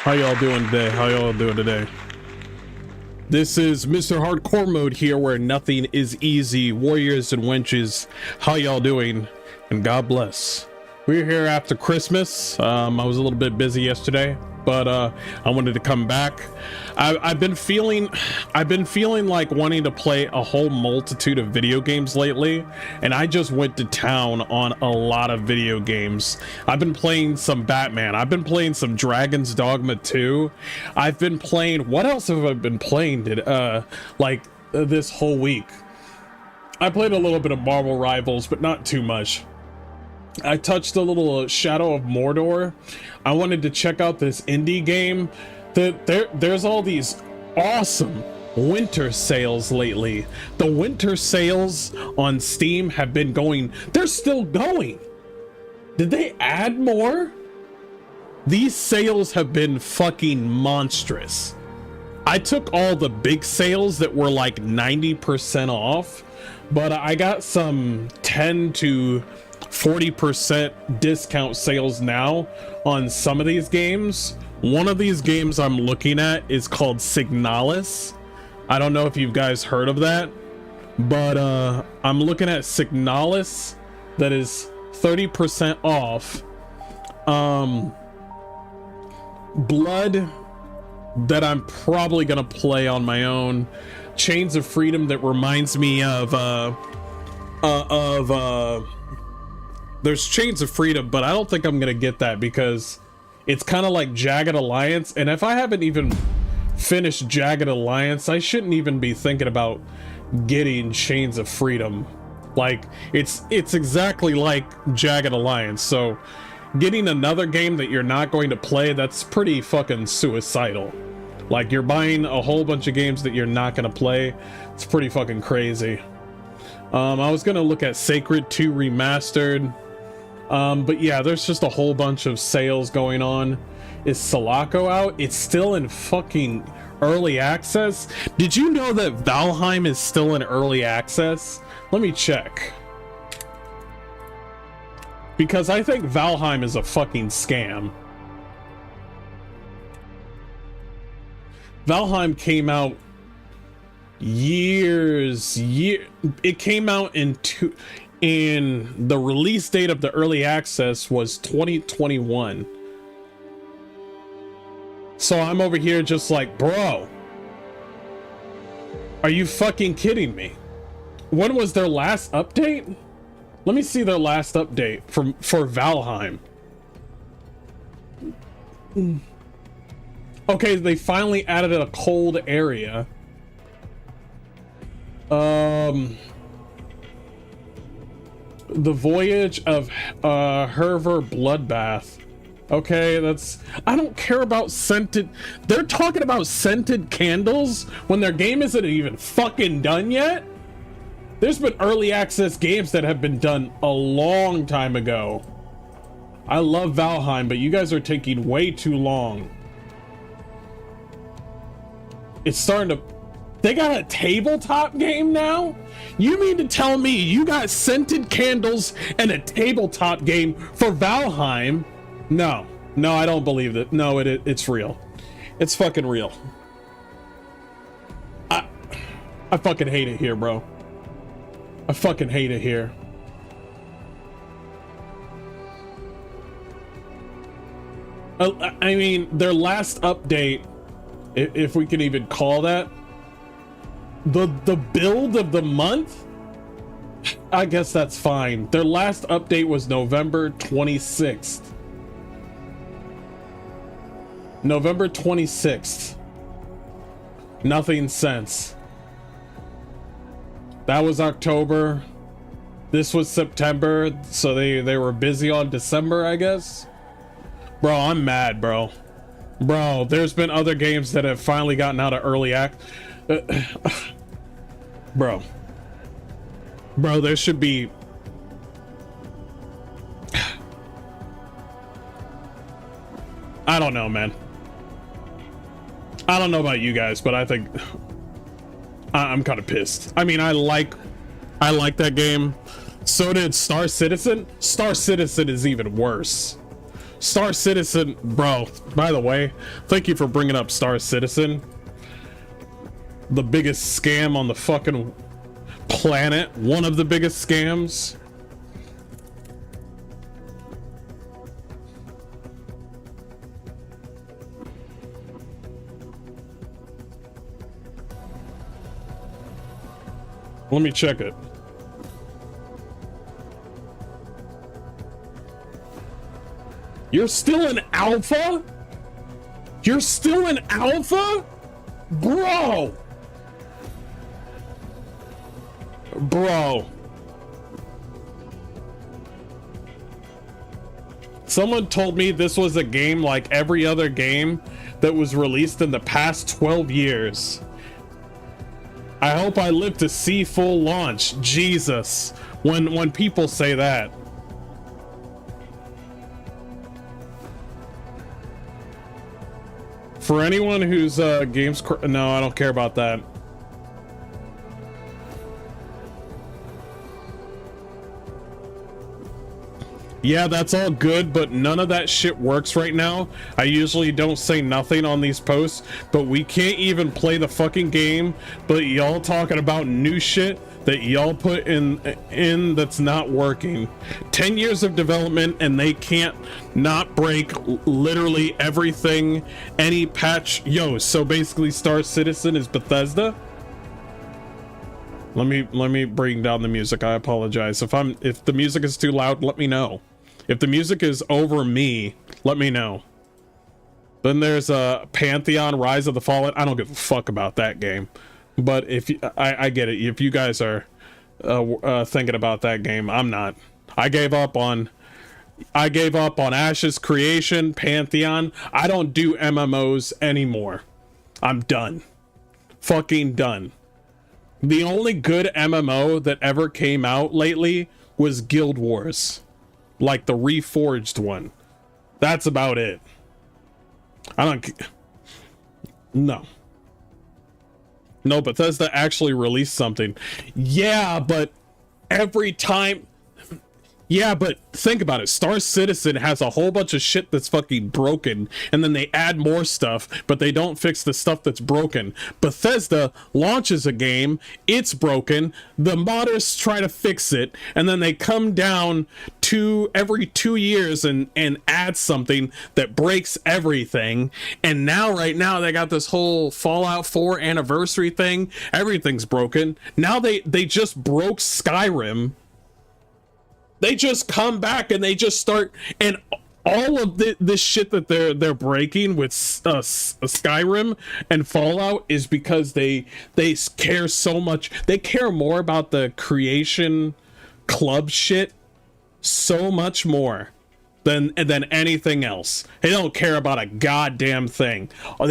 How y'all doing today? How y'all doing today? This is Mr. Hardcore Mode here, where nothing is easy. Warriors and wenches, how y'all doing? And God bless. We're here after Christmas. I was a little bit busy yesterday, but I wanted to come back. I've been feeling like wanting to play a whole multitude of video games lately, and I just went to town on a lot of video games. I've been playing some Batman. I've been playing some Dragon's Dogma 2. I've been playing, what else have I been playing this whole week? I played a little bit of Marvel Rivals, but not too much. I touched a little Shadow of Mordor. I wanted to check out this indie game. There's all these awesome winter sales lately. The winter sales on Steam have been going. They're still going. Did they add more? These sales have been fucking monstrous. I took all the big sales that were like 90% off, but I got some 10 to 40% discount sales now on some of these games. One of these games I'm looking at is called Signalis. I don't know if you guys heard of that, but I'm looking at Signalis that is 30% off. Blood that I'm probably gonna play on my own. Chains of Freedom that reminds me of there's Chains of Freedom, but I don't think I'm gonna get that because it's kind of like Jagged Alliance, and if I haven't even finished Jagged Alliance, I shouldn't even be thinking about getting Chains of Freedom. Like, it's exactly like Jagged Alliance, so getting another game that you're not going to play, that's pretty fucking suicidal. Like, you're buying a whole bunch of games that you're not gonna play. It's pretty fucking crazy. I was gonna look at Sacred 2 Remastered. But yeah, there's just a whole bunch of sales going on. Is Sulaco out? It's still in fucking early access. Did you know that Valheim is still in early access? Let me check. Because I think Valheim is a fucking scam. Valheim came out it came out in the release date of the early access was 2021. So I'm over here just like, bro, are you fucking kidding me? When was their last update? Let me see their last update for Valheim. Okay, they finally added a cold area. The Voyage of Herver Bloodbath. Okay, I don't care about scented. They're talking about scented candles when their game isn't even fucking done yet. There's been early access games that have been done a long time ago. I love Valheim, but you guys are taking way too long. It's starting to. They got a tabletop game now? You mean to tell me you got scented candles and a tabletop game for Valheim? No, I don't believe it. No, it's real. It's fucking real. I fucking hate it here, bro. I fucking hate it here. I mean, their last update, if we can even call that, the build of the month, I guess that's fine. Their last update was November 26th. November 26th. Nothing since. That was October. This was September, so they were busy on December, I guess. Bro, I'm mad, bro. Bro, there's been other games that have finally gotten out of early act. Bro, there should be. I don't know, man. I don't know about you guys, but I think I'm kind of pissed. I mean, I like that game. So did Star Citizen. Star Citizen is even worse. Star Citizen, bro, by the way, thank you for bringing up Star Citizen. The biggest scam on the fucking planet. One of the biggest scams. Let me check it. You're still in alpha? You're still in alpha? Bro! Bro. Someone told me this was a game like every other game that was released in the past 12 years. I hope I live to see full launch. Jesus. When people say that. For anyone who's games, no, I don't care about that. Yeah, that's all good, but none of that shit works right now. I usually don't say nothing on these posts, but we can't even play the fucking game, but y'all talking about new shit that y'all put in that's not working. 10 years of development and they can't not break literally everything, any patch. Yo, so basically Star Citizen is Bethesda? Let me bring down the music. I apologize. If the music is too loud, let me know. If the music is over me, let me know. Then there's Pantheon, Rise of the Fallen. I don't give a fuck about that game. But if I get it, if you guys are thinking about that game, I'm not. I gave up on Ash's Creation, Pantheon. I don't do MMOs anymore. I'm done. Fucking done. The only good MMO that ever came out lately was Guild Wars. Like the reforged one. That's about it. No, Bethesda actually released something. Yeah, but every time. Yeah, but think about it. Star Citizen has a whole bunch of shit that's fucking broken, and then they add more stuff, but they don't fix the stuff that's broken. Bethesda launches a game, it's broken, the modders try to fix it, and then they come down to every 2 years and add something that breaks everything. And now, right now, they got this whole Fallout 4 anniversary thing. Everything's broken. Now they just broke Skyrim. They just come back and they just start, and all of this shit that they're breaking with Skyrim and Fallout is because they care so much. They care more about the creation club shit so much more than anything else. They don't care about a goddamn thing. All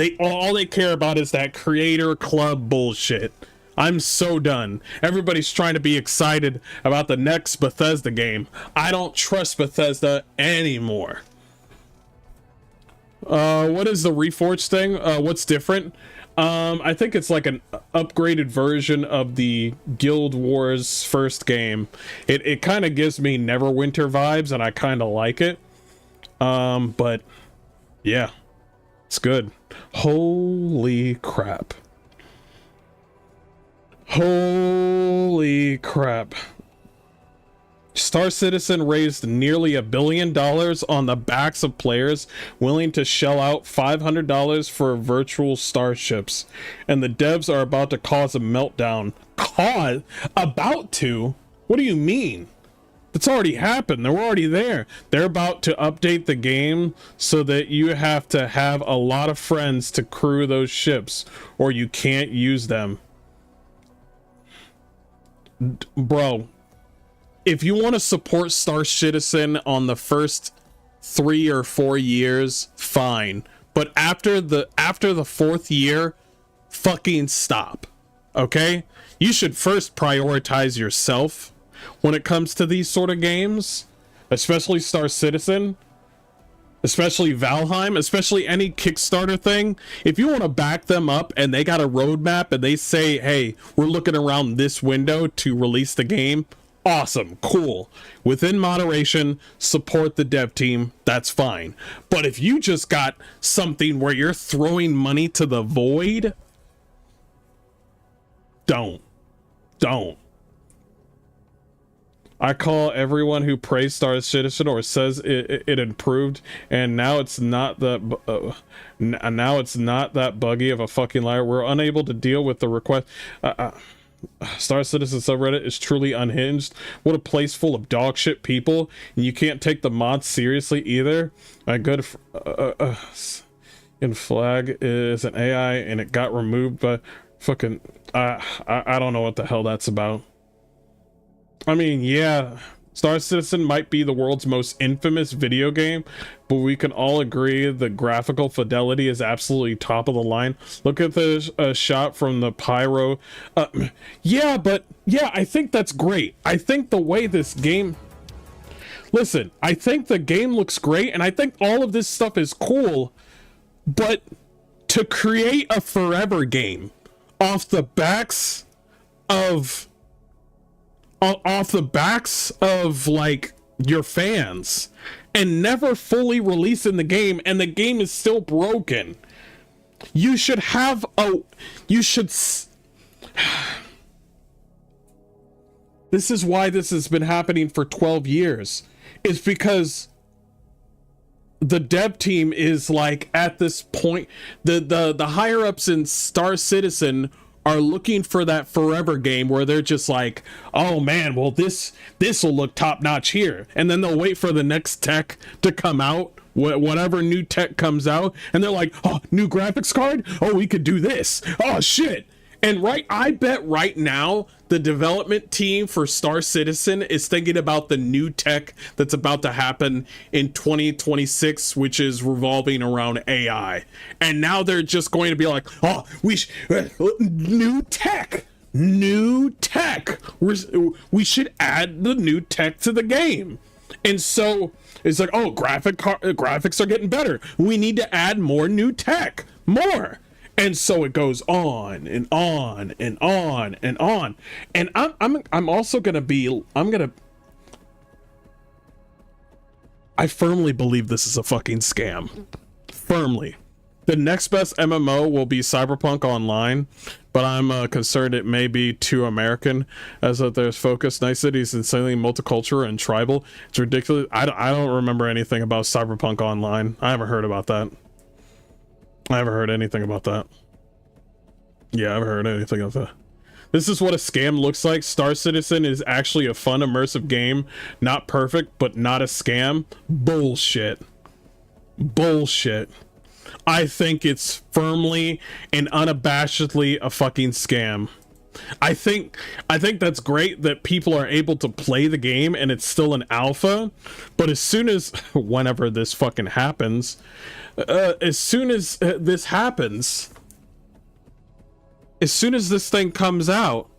they care about is that creator club bullshit. I'm so done. Everybody's trying to be excited about the next Bethesda game. I don't trust Bethesda anymore. What is the Reforged thing? What's different? I think it's like an upgraded version of the Guild Wars first game. It kind of gives me Neverwinter vibes, and I kind of like it. But yeah, it's good. Holy crap. Holy crap. Star Citizen raised nearly $1 billion on the backs of players willing to shell out $500 for virtual starships. And the devs are about to cause a meltdown. About to? What do you mean? That's already happened. They're already there. They're about to update the game so that you have to have a lot of friends to crew those ships, or you can't use them. Bro, if you want to support Star Citizen on the first 3 or 4 years, fine. But after the fourth year, fucking stop. Okay? You should first prioritize yourself when it comes to these sort of games, especially Star Citizen, especially Valheim, especially any Kickstarter thing. If you want to back them up and they got a roadmap and they say, hey, we're looking around this window to release the game, Awesome, cool. Within moderation, support the dev team, that's fine. But if you just got something where you're throwing money to the void, don't. I call everyone who praised Star Citizen or says it improved, and now it's not that now it's not that buggy of a fucking liar. We're unable to deal with the request. Star Citizen subreddit is truly unhinged. What a place full of dog shit people, and you can't take the mods seriously either. Good in flag is an AI, and it got removed by fucking. I don't know what the hell that's about. I mean, yeah, Star Citizen might be the world's most infamous video game, but we can all agree the graphical fidelity is absolutely top of the line. Look at the shot from the pyro. Yeah, I think that's great. I think the way this game... Listen, I think the game looks great, and I think all of this stuff is cool, but to create a forever game off the backs of like your fans and never fully releasing the game, and the game is still broken, you should have this is why this has been happening for 12 years. It's because the dev team is like, at this point, the higher ups in Star Citizen are looking for that forever game where they're just like, oh man, well this will look top notch here, and then they'll wait for the next tech to come out, whatever new tech comes out, and they're like, oh, new graphics card, oh, we could do this, oh shit. And I bet right now the development team for Star Citizen is thinking about the new tech that's about to happen in 2026, which is revolving around AI. And now they're just going to be like, oh, new tech. We should add the new tech to the game. And so it's like, oh, graphics are getting better. We need to add more new tech, more. And so it goes on and on and on and on. And I'm also gonna I firmly believe this is a fucking scam. Firmly. The next best MMO will be Cyberpunk Online, but I'm concerned it may be too American, as that there's focus, nice cities, insanely multicultural and tribal. It's ridiculous. I don't remember anything about Cyberpunk Online. I haven't heard about that. I haven't heard anything about that. Yeah, I haven't heard anything of that. This is what a scam looks like. Star Citizen is actually a fun, immersive game. Not perfect, but not a scam. Bullshit. Bullshit. I think it's firmly and unabashedly a fucking scam. I think that's great that people are able to play the game and it's still an alpha, but as soon as whenever this fucking happens, as soon as this thing comes out,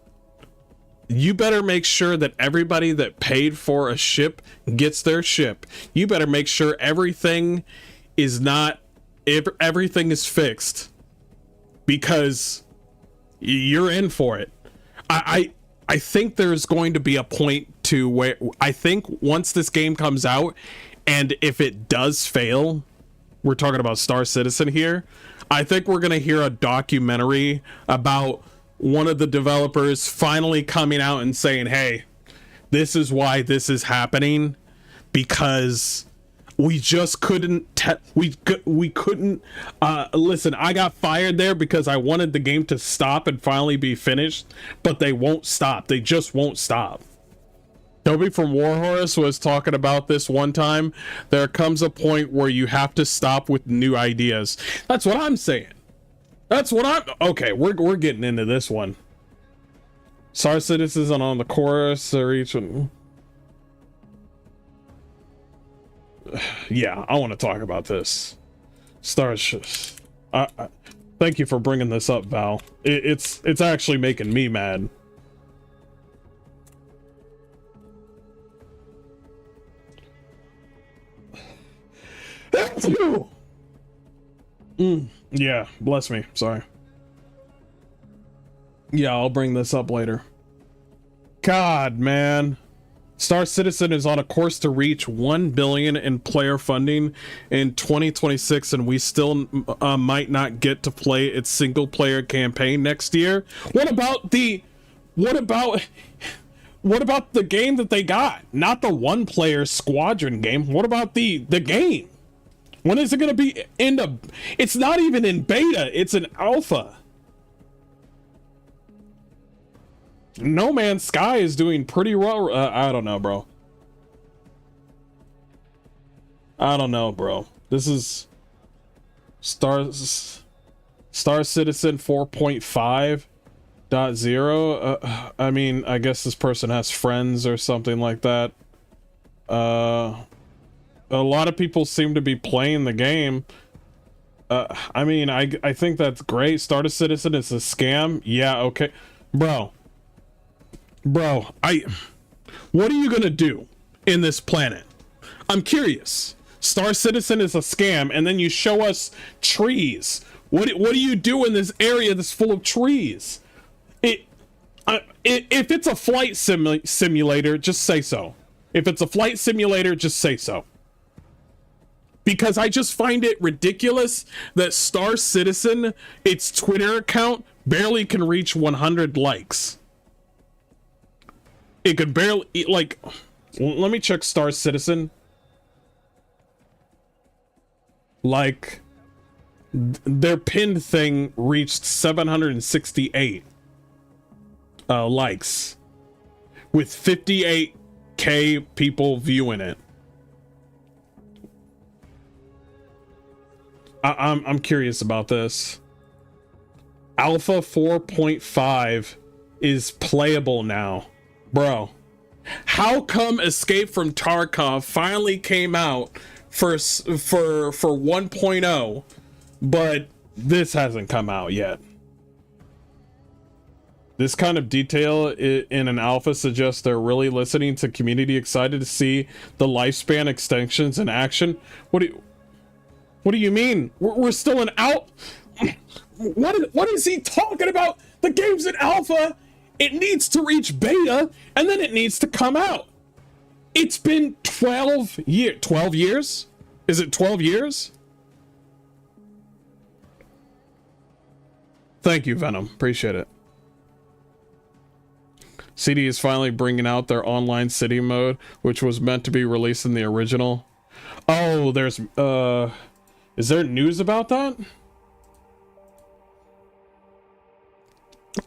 you better make sure that everybody that paid for a ship gets their ship. You better make sure everything is fixed, because you're in for it. I think there's going to be a point to where I think once this game comes out, and if it does fail, we're talking about Star Citizen here, I think we're going to hear a documentary about one of the developers finally coming out and saying, hey, this is why this is happening, because we just couldn't we couldn't listen, I got fired there because I wanted the game to stop and finally be finished, but they won't stop. They just won't stop. Toby from Warhorse was talking about this one time. There comes a point where you have to stop with new ideas. That's what I'm saying. Okay, we're getting into this one. Star Citizen on the chorus or each one. Yeah, I want to talk about this. Thank you for bringing this up, Val. It's actually making me mad. Yeah, bless me. Sorry. Yeah, I'll bring this up later. God, man. Star Citizen is on a course to reach 1 billion in player funding in 2026, and we still might not get to play its single player campaign next year. What about the game that they got? Not the one player squadron game. What about the game? When is it going to be in the... It's not even in beta. It's an alpha. No Man's Sky is doing pretty well. I don't know, bro. I don't know, bro. This is Star Citizen 4.5.0. I mean, I guess this person has friends or something like that. A lot of people seem to be playing the game. I mean, I think that's great. Star Citizen is a scam. Yeah, okay. Bro, what are you gonna do in this planet? I'm curious. Star Citizen is a scam, and then you show us trees. What do you do in this area that's full of trees? If it's a flight simulator, just say so. If it's a flight simulator, just say so. Because I just find it ridiculous that Star Citizen, its Twitter account, barely can reach 100 likes. It could barely, like, let me check Star Citizen. Like, their pinned thing reached 768 likes with 58k people viewing it. I'm curious about this. Alpha 4.5 is playable now. Bro, how come Escape from Tarkov finally came out for 1.0, but this hasn't come out yet? This kind of detail in an alpha suggests they're really listening to community, excited to see the lifespan extensions in action. What do you mean? We're still in what is he talking about? The game's in alpha. It needs to reach beta, and then it needs to come out. It's been 12 years? Is it 12 years? Thank you, Venom. Appreciate it. CD is finally bringing out their online city mode, which was meant to be released in the original. Oh, there's... is there news about that?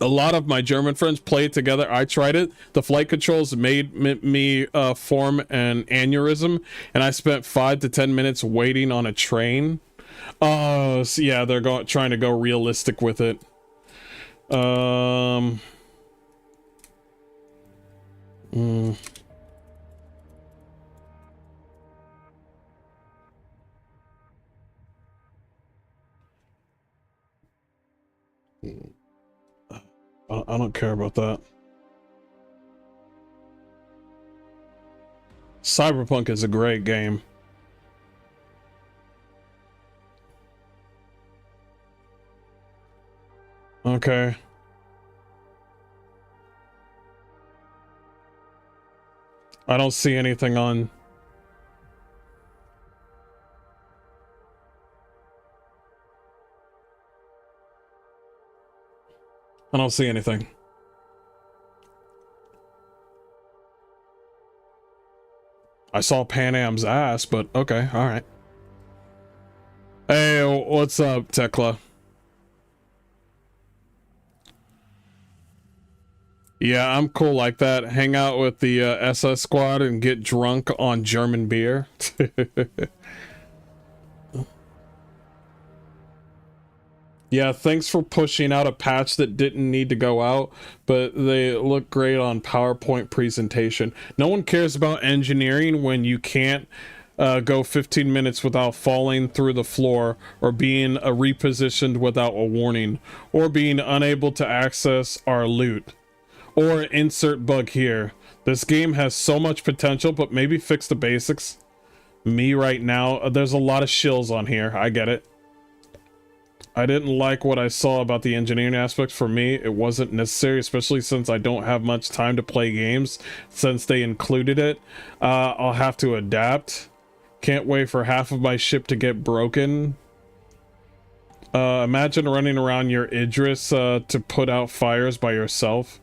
A lot of my German friends play it together. I tried it. The flight controls made me form an aneurysm, and I spent 5 to 10 minutes waiting on a train. So yeah, they're trying to go realistic with it. I don't care about that. Cyberpunk is a great game. Okay. I don't see anything on... I don't see anything. I saw Pan Am's ass, but okay, alright. Hey, what's up, Tekla? Yeah, I'm cool like that. Hang out with the SS squad and get drunk on German beer. Yeah, thanks for pushing out a patch that didn't need to go out, but they look great on PowerPoint presentation. No one cares about engineering when you can't go 15 minutes without falling through the floor, or being repositioned without a warning, or being unable to access our loot. Or insert bug here. This game has so much potential, but maybe fix the basics. Me right now, there's a lot of shills on here. I get it. I didn't like what I saw about the engineering aspects. For me, it wasn't necessary, especially since I don't have much time to play games since they included it. I'll have to adapt. Can't wait for half of my ship to get broken. Imagine running around your Idris to put out fires by yourself.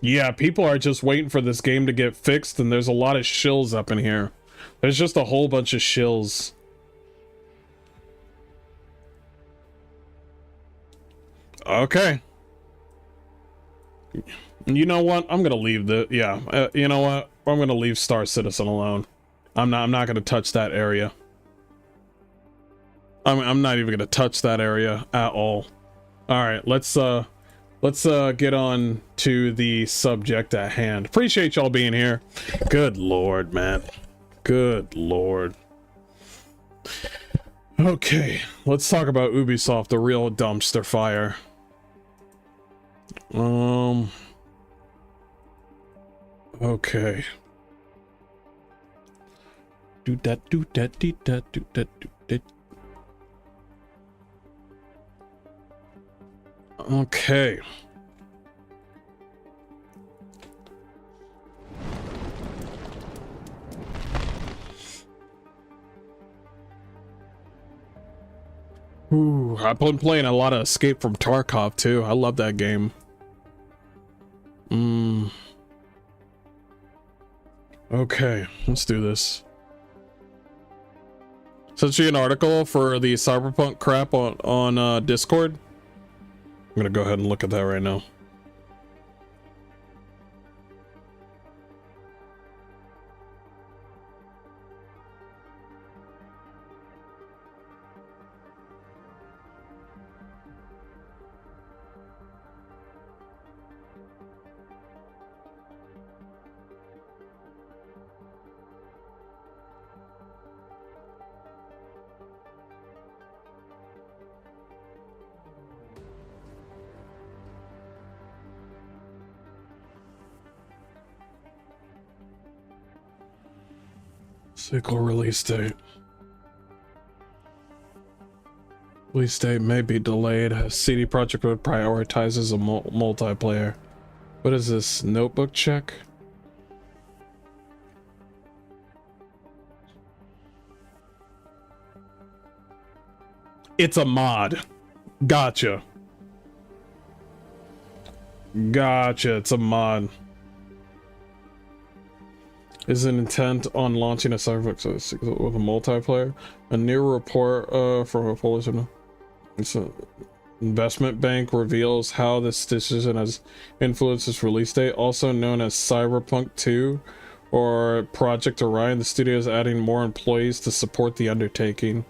Yeah, people are just waiting for this game to get fixed, and there's a lot of shills up in here. There's just a whole bunch of shills. Okay. You know what? I'm gonna leave the... Yeah, you know what? I'm gonna leave Star Citizen alone. I'm not gonna touch that area. I'm not even gonna touch that area at all. Alright, let's get on to the subject at hand. Appreciate y'all being here. Good lord, man. Good lord. Okay, let's talk about Ubisoft, the real dumpster fire. Okay. Do that, do that, do that, do that, do that. Okay. Ooh, I've been playing a lot of Escape from Tarkov too. I love that game. Okay, let's do this. Sent you an article for the Cyberpunk crap on Discord. I'm gonna go ahead and look at that right now. Sequel release date. Release date may be delayed as CD Projekt Red prioritizes a multiplayer. What is this? Notebook check? It's a mod. Gotcha. Gotcha, it's a mod. Is an intent on launching a Cyberpunk with a multiplayer. A new report from a Polish investment bank reveals how this decision has influenced its release date, also known as Cyberpunk 2 or Project Orion. The studio is adding more employees to support the undertaking.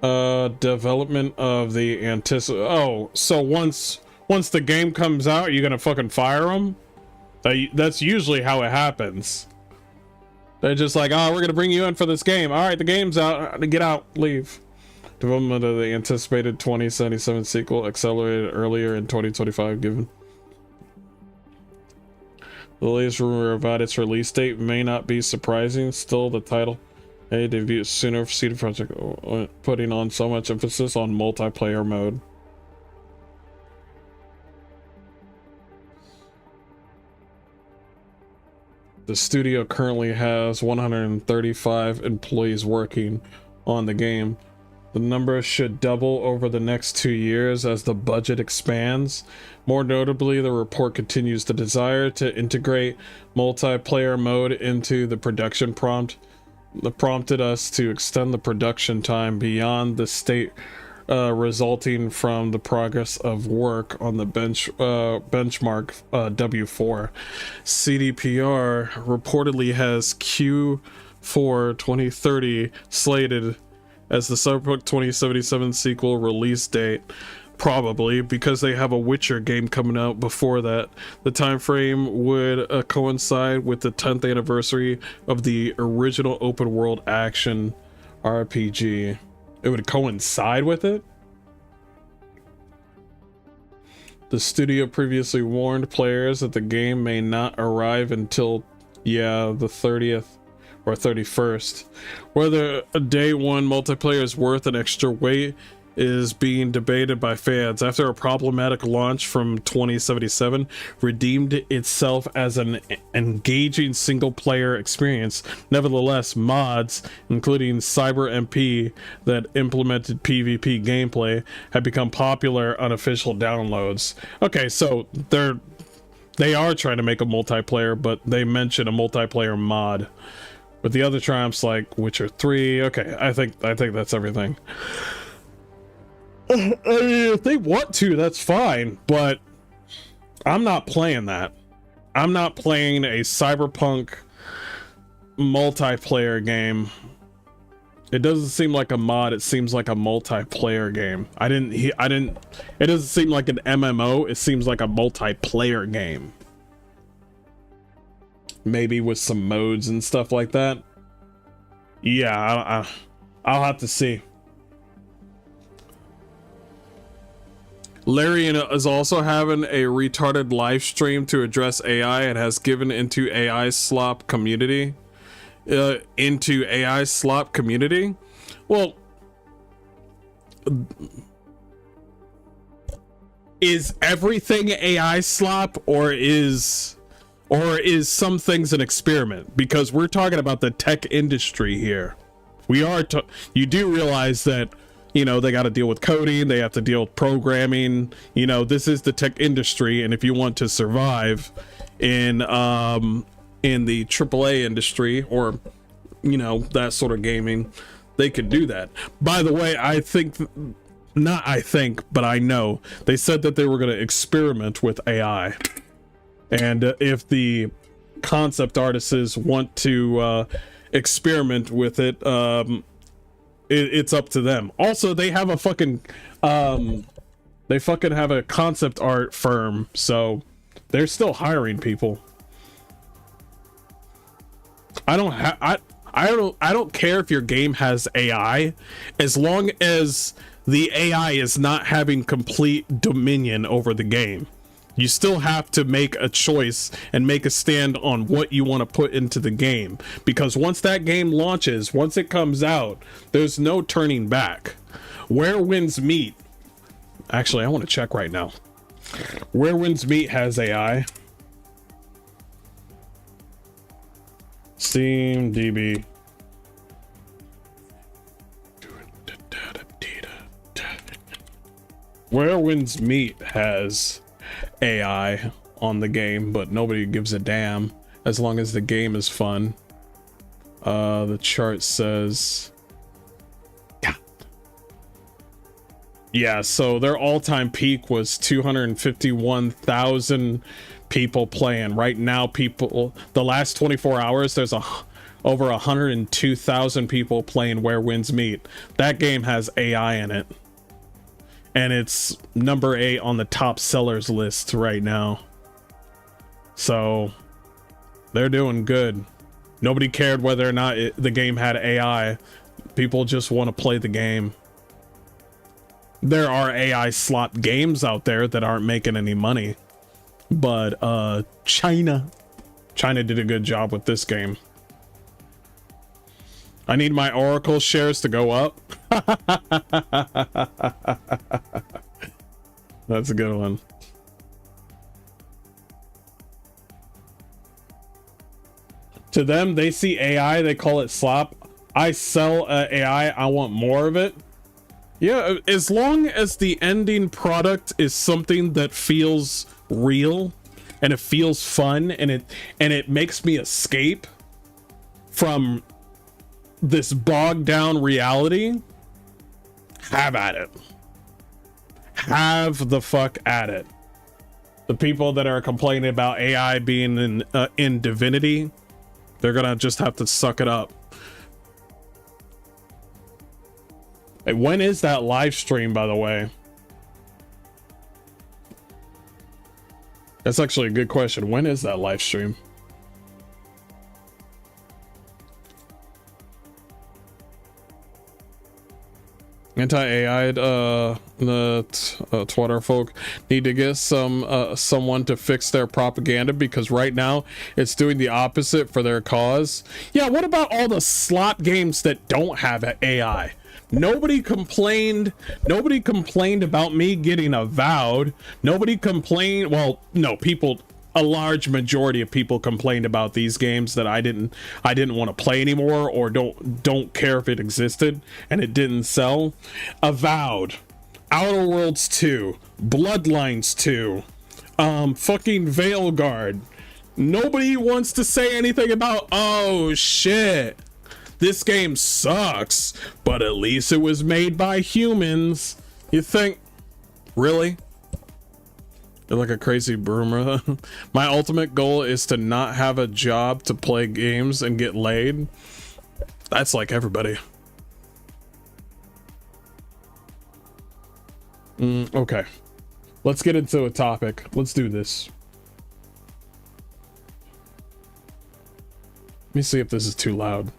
Development of the Oh, so once the game comes out, you're gonna fucking fire them? That's usually how it happens. They're just like, oh, we're gonna bring you in for this game. All right, the game's out. Get out, leave. Development of the anticipated 2077 sequel accelerated earlier in 2025, given the latest rumor about its release date may not be surprising. Still, the title debut sooner for CD Projekt, putting on so much emphasis on multiplayer mode. The studio currently has 135 employees working on the game. The number should double over the next 2 years as the budget expands. More notably, the report continues the desire to integrate multiplayer mode into the production prompt. That prompted us to extend the production time beyond the state resulting from the progress of work on the benchmark W4. CDPR reportedly has Q4 2030 slated as the Cyberpunk 2077 sequel release date, probably because they have a Witcher game coming out before that. The time frame would coincide with the 10th anniversary of the original open world action RPG. It would coincide with it? The studio previously warned players that the game may not arrive until Yeah, the 30th or 31st. Whether a day one multiplayer is worth an extra wait is being debated by fans after a problematic launch from 2077 redeemed itself as an engaging single player experience. Nevertheless, mods including Cyber MP that implemented PvP gameplay have become popular unofficial downloads. Okay, so they are trying to make a multiplayer, but they mention a multiplayer mod. With the other triumphs like Witcher 3, okay, I think that's everything. I mean, if they want to, that's fine, but I'm not playing that. I'm not playing a cyberpunk multiplayer game. It doesn't seem like a mod, it seems like a multiplayer game. It doesn't seem like an MMO, it seems like a multiplayer game. Maybe with some modes and stuff like that. Yeah, I'll have to see. Larry is also having a retarded live stream to address AI and has given into AI slop community. Well, is everything AI slop, or is some things an experiment? Because we're talking about the tech industry here. You do realize that, you know, they got to deal with coding, they have to deal with programming. You know, this is the tech industry, and if you want to survive in the AAA industry, or, you know, that sort of gaming, they could do that. By the way, but I know they said that they were going to experiment with AI, and if the concept artists want to experiment with it, it's up to them. Also, they have a fucking have a concept art firm, so they're still hiring people. I don't care if your game has AI, as long as the AI is not having complete dominion over the game. You still have to make a choice and make a stand on what you want to put into the game, because once that game launches, once it comes out, there's no turning back. Where Winds Meet, actually, I want to check right now. Where Winds Meet has AI. Steam DB. Where Winds Meet has AI on the game, but nobody gives a damn as long as the game is fun. The chart says, yeah, so their all-time peak was 251,000 people playing. Right now, the last 24 hours, there's over 102,000 people playing Where Winds Meet. That game has AI in it, and it's number 8 on the top sellers list right now. So they're doing good. Nobody cared whether or not the game had AI. People just want to play the game. There are AI slot games out there that aren't making any money, but China did a good job with this game. I need my Oracle shares to go up. That's a good one. To them, they see AI, they call it slop. I sell AI, I want more of it. Yeah, as long as the ending product is something that feels real and it feels fun and it makes me escape from this bogged down reality, have at it. Have the fuck at it. The people that are complaining about AI being in Divinity, they're gonna just have to suck it up. Hey, when is that live stream, by the way? That's actually a good question. When is that live stream? Anti-AI the Twitter folk need to get someone to fix their propaganda, because right now it's doing the opposite for their cause. Yeah, what about all the slot games that don't have an AI? Nobody complained about me getting avowed. Nobody complained, well, no, people, a large majority of people complained about these games that I didn't want to play anymore, or don't care if it existed and it didn't sell. Avowed, Outer Worlds 2, Bloodlines 2, fucking Veilguard. Nobody wants to say anything about, oh shit, this game sucks, but at least it was made by humans. You think, really? You're like a crazy boomer. My ultimate goal is to not have a job, to play games and get laid. That's like everybody. Okay, let's get into a topic. Let's do this. Let me see if this is too loud.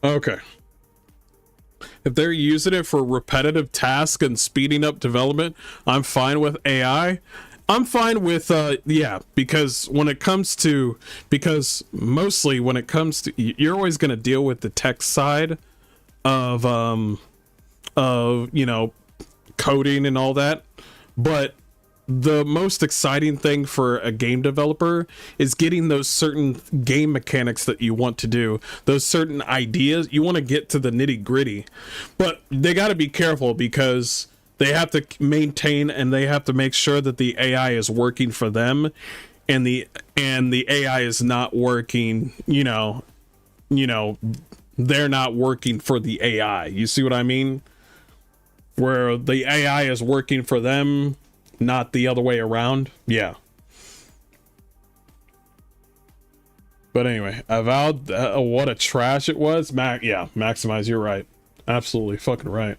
Okay. If they're using it for repetitive tasks and speeding up development, I'm fine with AI. I'm fine with, yeah, because mostly when it comes to, you're always going to deal with the tech side of, you know, coding and all that. But the most exciting thing for a game developer is getting those certain game mechanics that you want to do, those certain ideas. You want to get to the nitty gritty, but they got to be careful, because they have to maintain and they have to make sure that the AI is working for them, and the AI is not working, you know, they're not working for the AI. You see what I mean? Where the AI is working for them, not the other way around. Yeah. But anyway, Avowed, what a trash it was. Yeah, Maximize, you're right. Absolutely fucking right.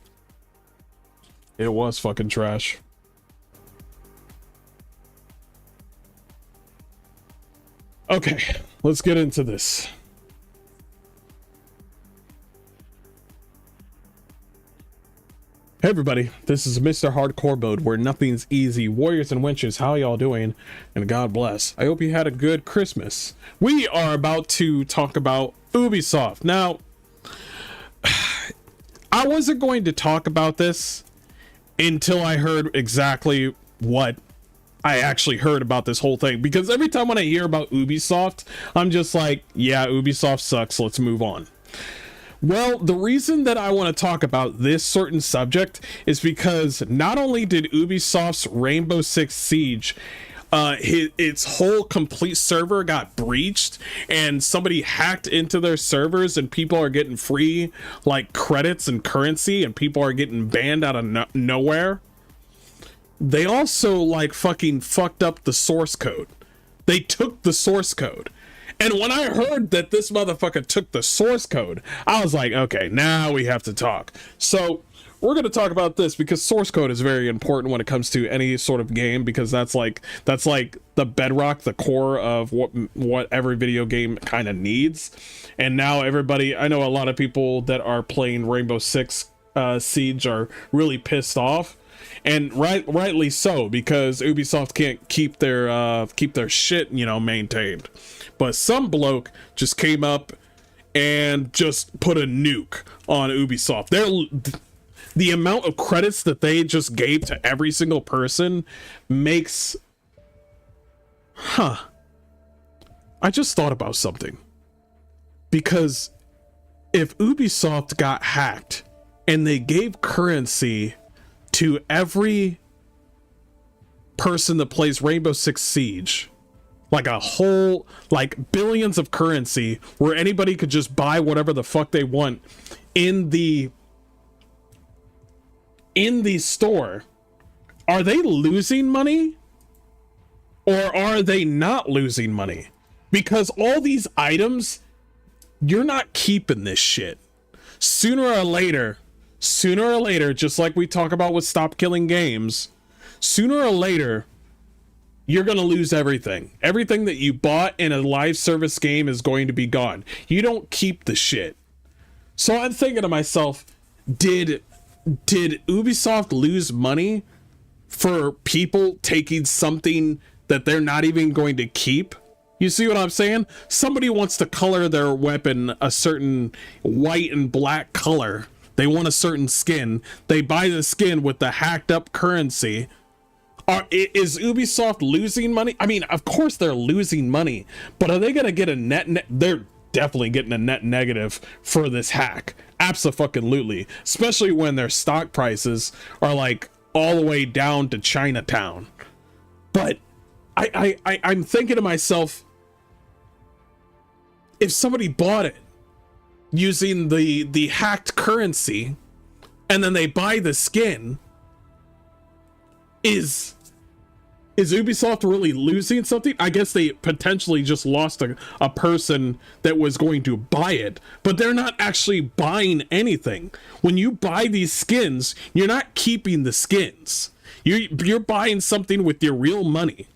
It was fucking trash. Okay, let's get into this. Hey everybody, this is Mr. Hardcore Mode, where nothing's easy. Warriors and wenches, how y'all doing? And God bless. I hope you had a good Christmas. We are about to talk about Ubisoft. Now, I wasn't going to talk about this until I heard exactly what I actually heard about this whole thing. Because every time when I hear about Ubisoft, I'm just like, yeah, Ubisoft sucks, let's move on. Well, the reason that I want to talk about this certain subject is because not only did Ubisoft's Rainbow Six Siege, its whole complete server got breached and somebody hacked into their servers, and people are getting free like credits and currency, and people are getting banned out of nowhere. They also like fucking fucked up the source code. They took the source code. And when I heard that this motherfucker took the source code, I was like, okay, now we have to talk. So we're going to talk about this because source code is very important when it comes to any sort of game, because that's like the bedrock, the core of what every video game kind of needs. And now everybody, I know a lot of people that are playing Rainbow Six Siege are really pissed off. And rightly so, because Ubisoft can't keep their shit, you know, maintained. But some bloke just came up and just put a nuke on Ubisoft. The amount of credits that they just gave to every single person makes... I just thought about something. Because if Ubisoft got hacked and they gave currency to every person that plays Rainbow Six Siege, like a whole, like billions of currency where anybody could just buy whatever the fuck they want in the store, are they losing money or are they not losing money? Because all these items, you're not keeping this shit. Sooner or later sooner or later, just like we talk about with Stop Killing Games, sooner or later, you're going to lose everything. Everything that you bought in a live service game is going to be gone. You don't keep the shit. So I'm thinking to myself, did Ubisoft lose money for people taking something that they're not even going to keep? You see what I'm saying? Somebody wants to color their weapon a certain white and black color. They want a certain skin. They buy the skin with the hacked up currency. Is Ubisoft losing money? I mean, of course they're losing money, but are they going to get a net? They're definitely getting a net negative for this hack. Abso-fucking-lutely. Especially when their stock prices are like all the way down to Chinatown. But I'm thinking to myself, if somebody bought it using the hacked currency and then they buy the skin, is Ubisoft really losing something? I guess they potentially just lost a person that was going to buy it, but they're not actually buying anything. When you buy these skins, you're not keeping the skins. You're buying something with your real money.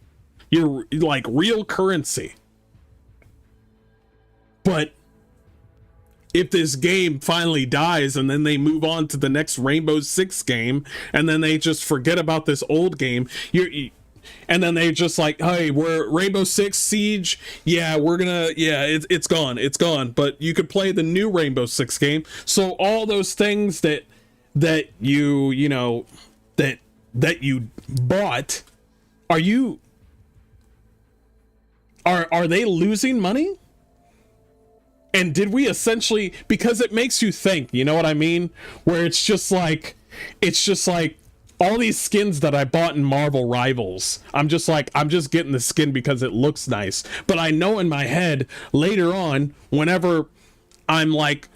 Your like real currency. But if this game finally dies and then they move on to the next Rainbow Six game and then they just forget about this old game, and then they just like, hey, we're Rainbow Six Siege, it's gone, but you could play the new Rainbow Six game. So all those things that you bought, are they losing money? And did we essentially, because it makes you think, you know what I mean? Where it's just like all these skins that I bought in Marvel Rivals, I'm just getting the skin because it looks nice. But I know in my head later on, whenever I'm like,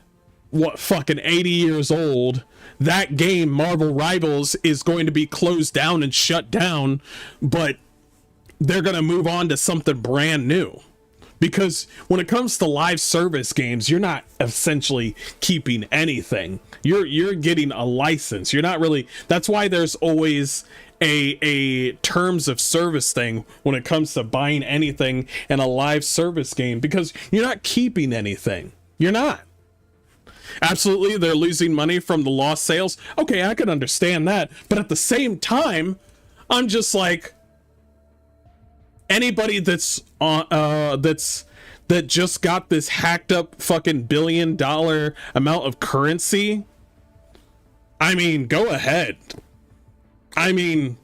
fucking 80 years old, that game, Marvel Rivals, is going to be closed down and shut down, but they're going to move on to something brand new. Because when it comes to live service games, you're not essentially keeping anything. You're getting a license. You're not really. That's why there's always a terms of service thing when it comes to buying anything in a live service game, because you're not keeping anything. You're not. Absolutely, they're losing money from the lost sales. Okay, I can understand that. But at the same time, I'm just like, anybody that just got this hacked up fucking $1 billion amount of currency, I mean, go ahead. I mean,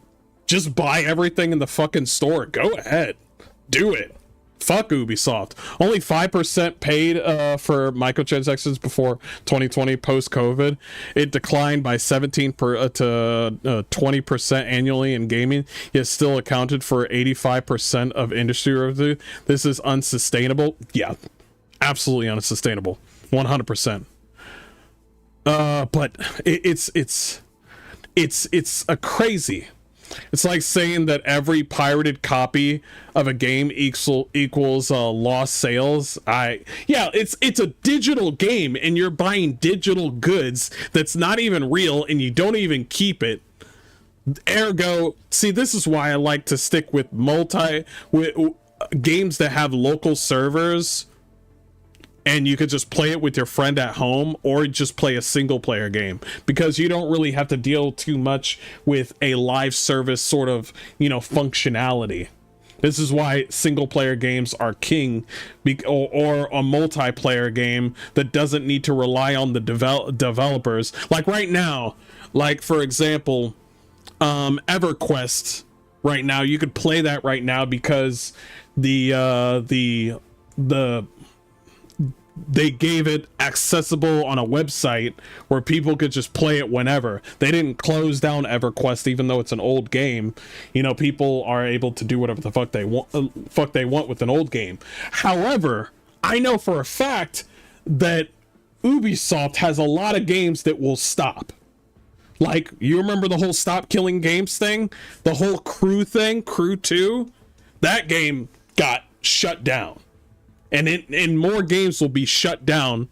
just buy everything in the fucking store. Go ahead. Do it. Fuck Ubisoft. Only 5% paid for microtransactions before 2020 post-COVID. It declined by 17% to 20% annually in gaming, yet still accounted for 85% of industry revenue. This is unsustainable. Yeah, absolutely unsustainable. 100%. But it's a crazy. It's like saying that every pirated copy of a game equals lost sales. It's a digital game, and you're buying digital goods that's not even real, and you don't even keep it. Ergo, see, this is why I like to stick with games that have local servers, and you could just play it with your friend at home, or just play a single player game, because you don't really have to deal too much with a live service sort of, functionality. This is why single player games are king, or a multiplayer game that doesn't need to rely on the developers. Like right now, like for example, EverQuest right now, you could play that right now because they gave it accessible on a website where people could just play it whenever. They didn't close down EverQuest, even though it's an old game. People are able to do whatever the fuck they want with an old game. However, I know for a fact that Ubisoft has a lot of games that will stop. Like, you remember the whole Stop Killing Games thing? The whole Crew thing, Crew 2? That game got shut down. And more games will be shut down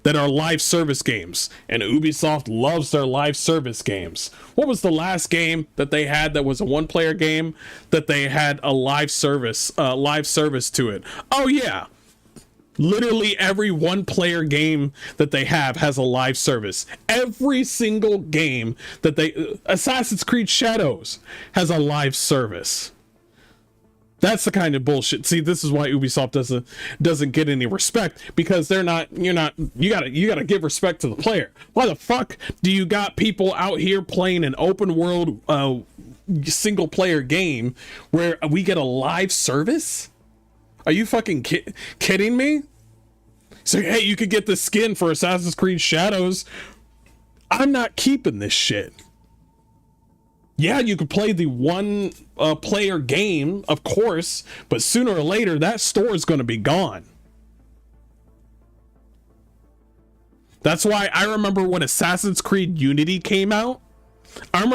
that are live service games, and Ubisoft loves their live service games. What was the last game that they had that was a one-player game that they had a live service to it? Oh yeah, literally every one-player game that they have has a live service. Every single game that Assassin's Creed Shadows has a live service. That's the kind of bullshit. See, this is why Ubisoft doesn't get any respect, because you gotta give respect to the player. Why the fuck do you got people out here playing an open world single player game where we get a live service? Are you fucking kidding me? So hey, you could get the skin for Assassin's Creed Shadows. I'm not keeping this shit. Yeah, you could play the one player game, of course, but sooner or later that store is going to be gone. That's why I remember when Assassin's Creed Unity came out. And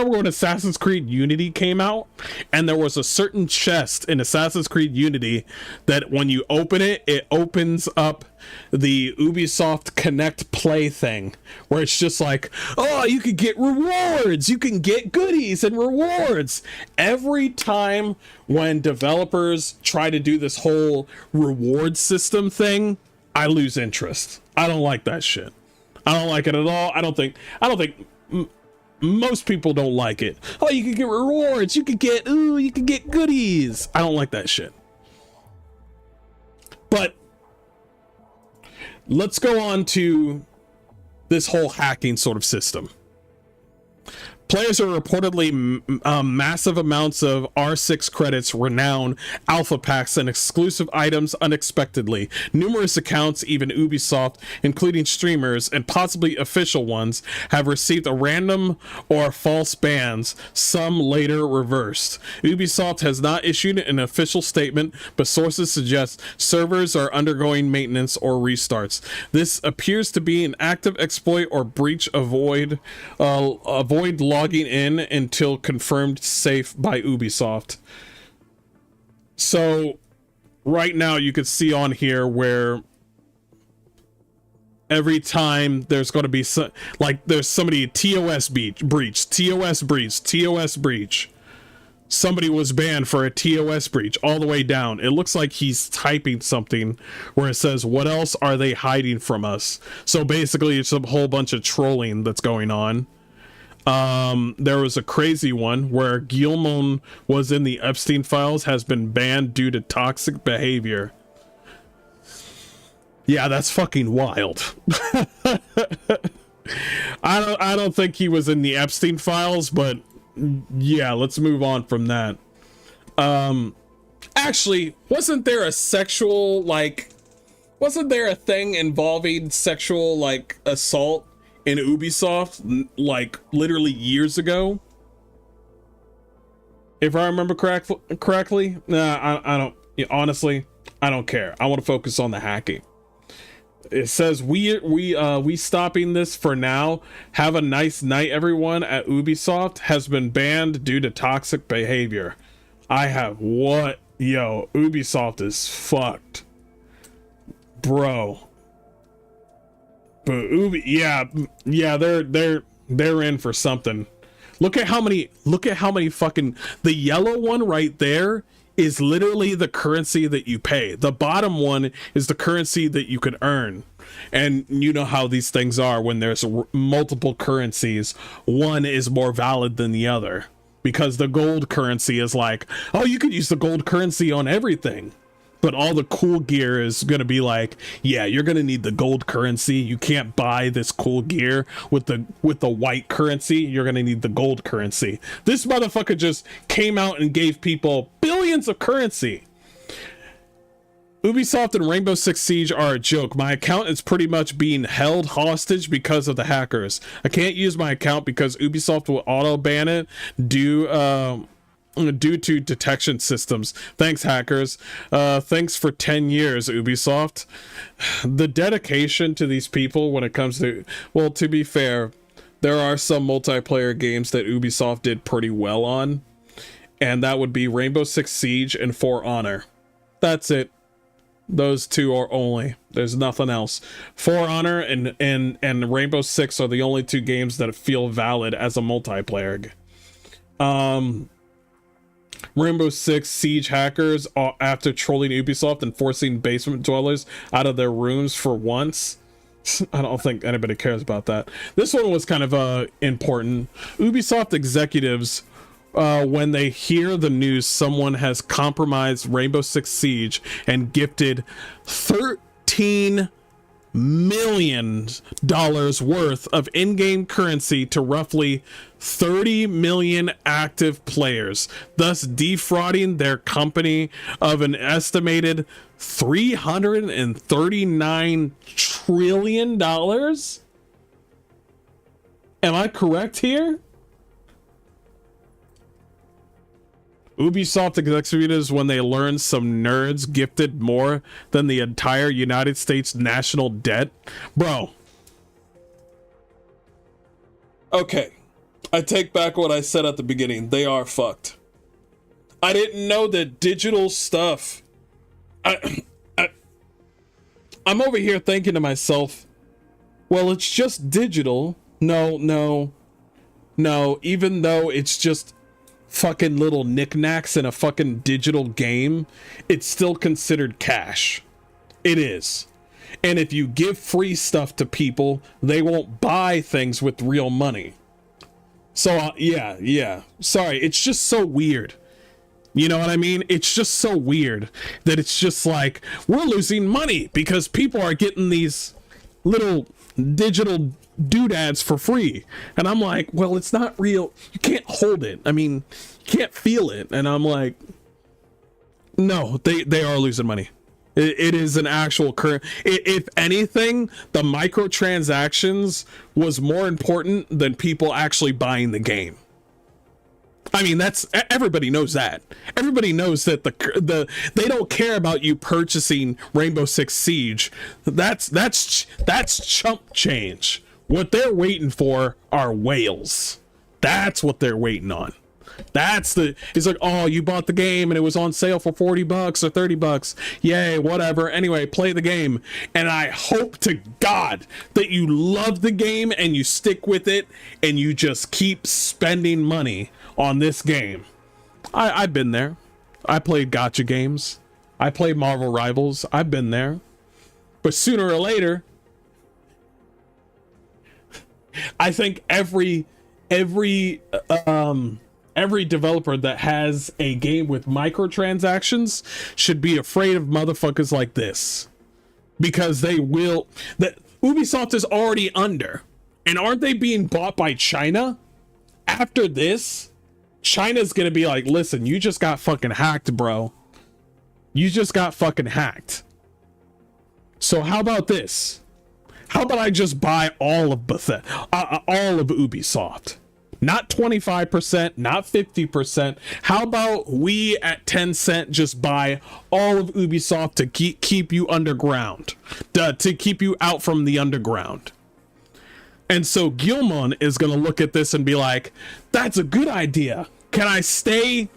there was a certain chest in Assassin's Creed Unity that when you open it, it opens up the Ubisoft Connect Play thing, where it's just like, oh, you can get rewards, you can get goodies and rewards. Every time when developers try to do this whole reward system thing, I lose interest. I don't like that shit. I don't like it at all. I don't think most people don't like it. Oh, you can get rewards, you can get goodies. I don't like that shit. But let's go on to this whole hacking sort of system. Players are reportedly massive amounts of R6 credits, renown, alpha packs, and exclusive items unexpectedly. Numerous accounts, even Ubisoft, including streamers and possibly official ones, have received a random or false bans, some later reversed. Ubisoft has not issued an official statement, but sources suggest servers are undergoing maintenance or restarts. This appears to be an active exploit or breach. Avoid logging in until confirmed safe by Ubisoft. So right now you could see on here where every time there's going to be there's somebody TOS breach. Somebody was banned for a TOS breach all the way down. It looks like he's typing something where it says, what else are they hiding from us? So basically it's a whole bunch of trolling that's going on. There was a crazy one where Guillemon was in the Epstein files, has been banned due to toxic behavior. Yeah, that's fucking wild. I don't think he was in the Epstein files, but yeah, let's move on from that. Actually, wasn't there a thing involving sexual assault in Ubisoft literally years ago, if I remember correctly? Nah, I don't, honestly, I don't care. I want to focus on the hacking. It says we stopping this for now. Have a nice night, everyone. At Ubisoft has been banned due to toxic behavior. Ubisoft is fucked, bro. But they're in for something. Look at how many fucking, the yellow one right there is literally the currency that you pay. The bottom one is the currency that you can earn. And you know how these things are when there's multiple currencies. One is more valid than the other, because the gold currency is like, oh, you could use the gold currency on everything. But all the cool gear is going to be like, yeah, you're going to need the gold currency. You can't buy this cool gear with the white currency. You're going to need the gold currency. This motherfucker just came out and gave people billions of currency. Ubisoft and Rainbow Six Siege are a joke. My account is pretty much being held hostage because of the hackers. I can't use my account because Ubisoft will auto ban it due to detection systems. Thanks, hackers. Thanks for 10 years, Ubisoft. The dedication to these people when it comes to, well, to be fair, there are some multiplayer games that Ubisoft did pretty well on, and that would be Rainbow Six Siege and For Honor. That's it. Those two are only. There's nothing else. For Honor and Rainbow Six are the only two games that feel valid as a multiplayer. Rainbow Six Siege hackers, after trolling Ubisoft and forcing basement dwellers out of their rooms for once. I don't think anybody cares about that. This one was kind of important. Ubisoft executives, when they hear the news someone has compromised Rainbow Six Siege and gifted $13 million worth of in-game currency to roughly 30 million active players, thus defrauding their company of an estimated $339 trillion. Am I correct here? Ubisoft executives, when they learned some nerds gifted more than the entire United States national debt. Bro. Okay. I take back what I said at the beginning. They are fucked. I didn't know that digital stuff. I'm over here thinking to myself, well, it's just digital. No. Even though it's just fucking little knickknacks in a fucking digital game, it's still considered cash. It is. And if you give free stuff to people, they won't buy things with real money. So yeah. Sorry, it's just so weird. You know what I mean? It's just so weird that it's just like, we're losing money because people are getting these little digital doodads for free. And I'm like, well, it's not real. You can't hold it. I mean, you can't feel it. And I'm like, no, they are losing money. It is an actual current. If anything, the microtransactions was more important than people actually buying the game. I mean, that's, everybody knows that. Everybody knows that they don't care about you purchasing Rainbow Six Siege. That's chump change. What they're waiting for are whales. That's what they're waiting on. It's like, oh, you bought the game and it was on sale for $40 or $30. Yay, whatever. Anyway, play the game. And I hope to God that you love the game and you stick with it and you just keep spending money on this game. I've been there. I played gacha games. I played Marvel Rivals. I've been there. But sooner or later, I think every developer that has a game with microtransactions should be afraid of motherfuckers like this, because that Ubisoft is already under, and aren't they being bought by China? After this, China's gonna be like, listen, you just got fucking hacked, bro. You just got fucking hacked. So how about this? How about I just buy all of all of Ubisoft? Not 25%, not 50%. How about we at Tencent just buy all of Ubisoft to keep you underground, to keep you out from the underground? And so Gilmon is going to look at this and be like, that's a good idea. Can I stay?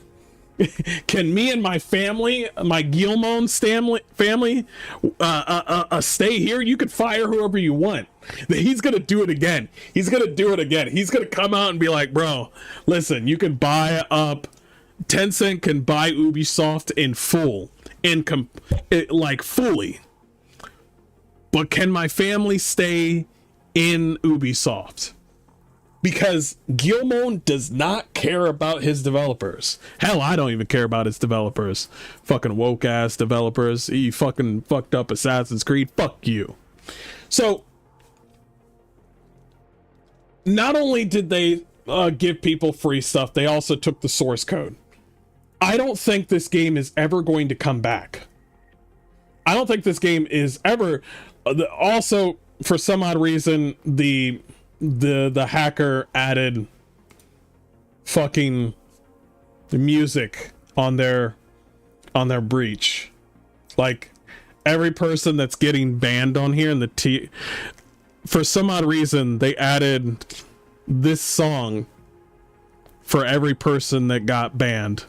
Can me and my family, my Gilmon family, stay here? You could fire whoever you want. He's gonna do it again. He's gonna come out and be like, bro, listen, you can buy up. Tencent can buy Ubisoft in full, fully. But can my family stay in Ubisoft? Because Gilmon does not care about his developers. Hell, I don't even care about his developers. Fucking woke ass developers. He fucking fucked up Assassin's Creed. Fuck you. So, not only did they give people free stuff, they also took the source code. I don't think this game is ever going to come back. I don't think this game is ever. Also, for some odd reason, the hacker added fucking music on their breach. Like, every person that's getting banned on here in the for some odd reason they added this song for every person that got banned.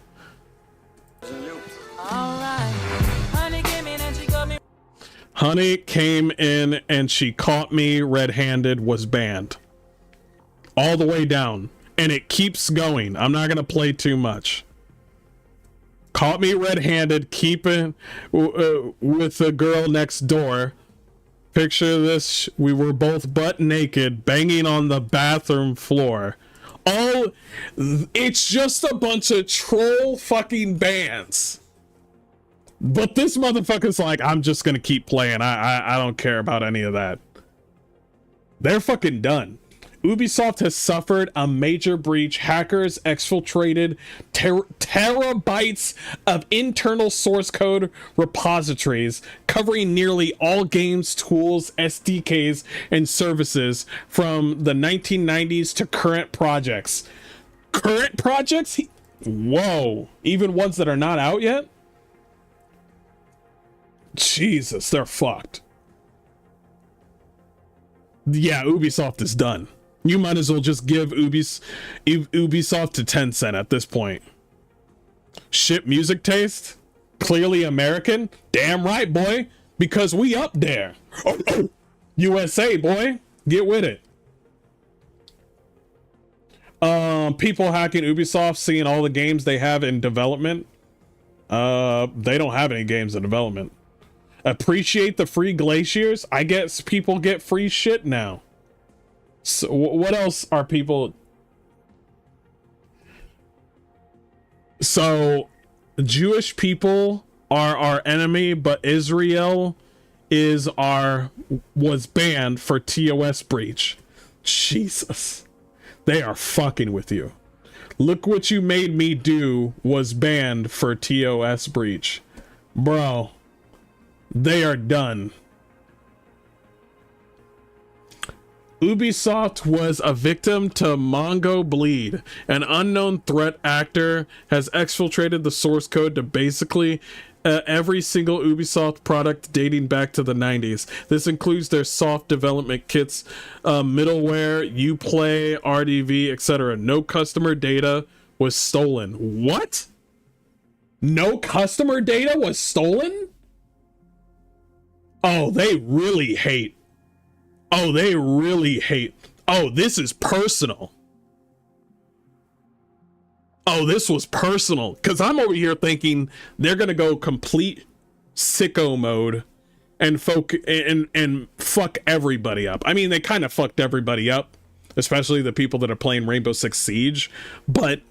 Alright, honey came in and she got me Honey came in and she caught me red-handed was banned. All the way down. And it keeps going. I'm not going to play too much. Caught me red-handed, keeping with the girl next door. Picture this, we were both butt naked, banging on the bathroom floor. Oh, it's just a bunch of troll fucking bans. But this motherfucker's like, I'm just gonna keep playing. I don't care about any of that. They're fucking done. Ubisoft has suffered a major breach. Hackers exfiltrated terabytes of internal source code repositories covering nearly all games, tools, SDKs, and services from the 1990s to current projects. Current projects? Whoa. Even ones that are not out yet? Jesus, they're fucked. Yeah, Ubisoft is done. You might as well just give Ubisoft to Tencent at this point. Shit music taste? Clearly American? Damn right, boy. Because we up there. USA, boy. Get with it. People hacking Ubisoft, seeing all the games they have in development. They don't have any games in development. Appreciate the free glaciers? I guess people get free shit now. So what else are people? So Jewish people are our enemy, but Israel was banned for TOS breach. Jesus, they are fucking with you. Look what you made me do was banned for TOS breach. Bro, they are done. Ubisoft was a victim to Mongo Bleed. An unknown threat actor has exfiltrated the source code to basically every single Ubisoft product dating back to the 90s. This includes their soft development kits, middleware, Uplay, RDV, etc. No customer data was stolen. What? No customer data was stolen? Oh, they really hate. Oh, they really hate. Oh, this is personal. Oh, this was personal. Because I'm over here thinking they're going to go complete sicko mode and fuck everybody up. I mean, they kind of fucked everybody up, especially the people that are playing Rainbow Six Siege. But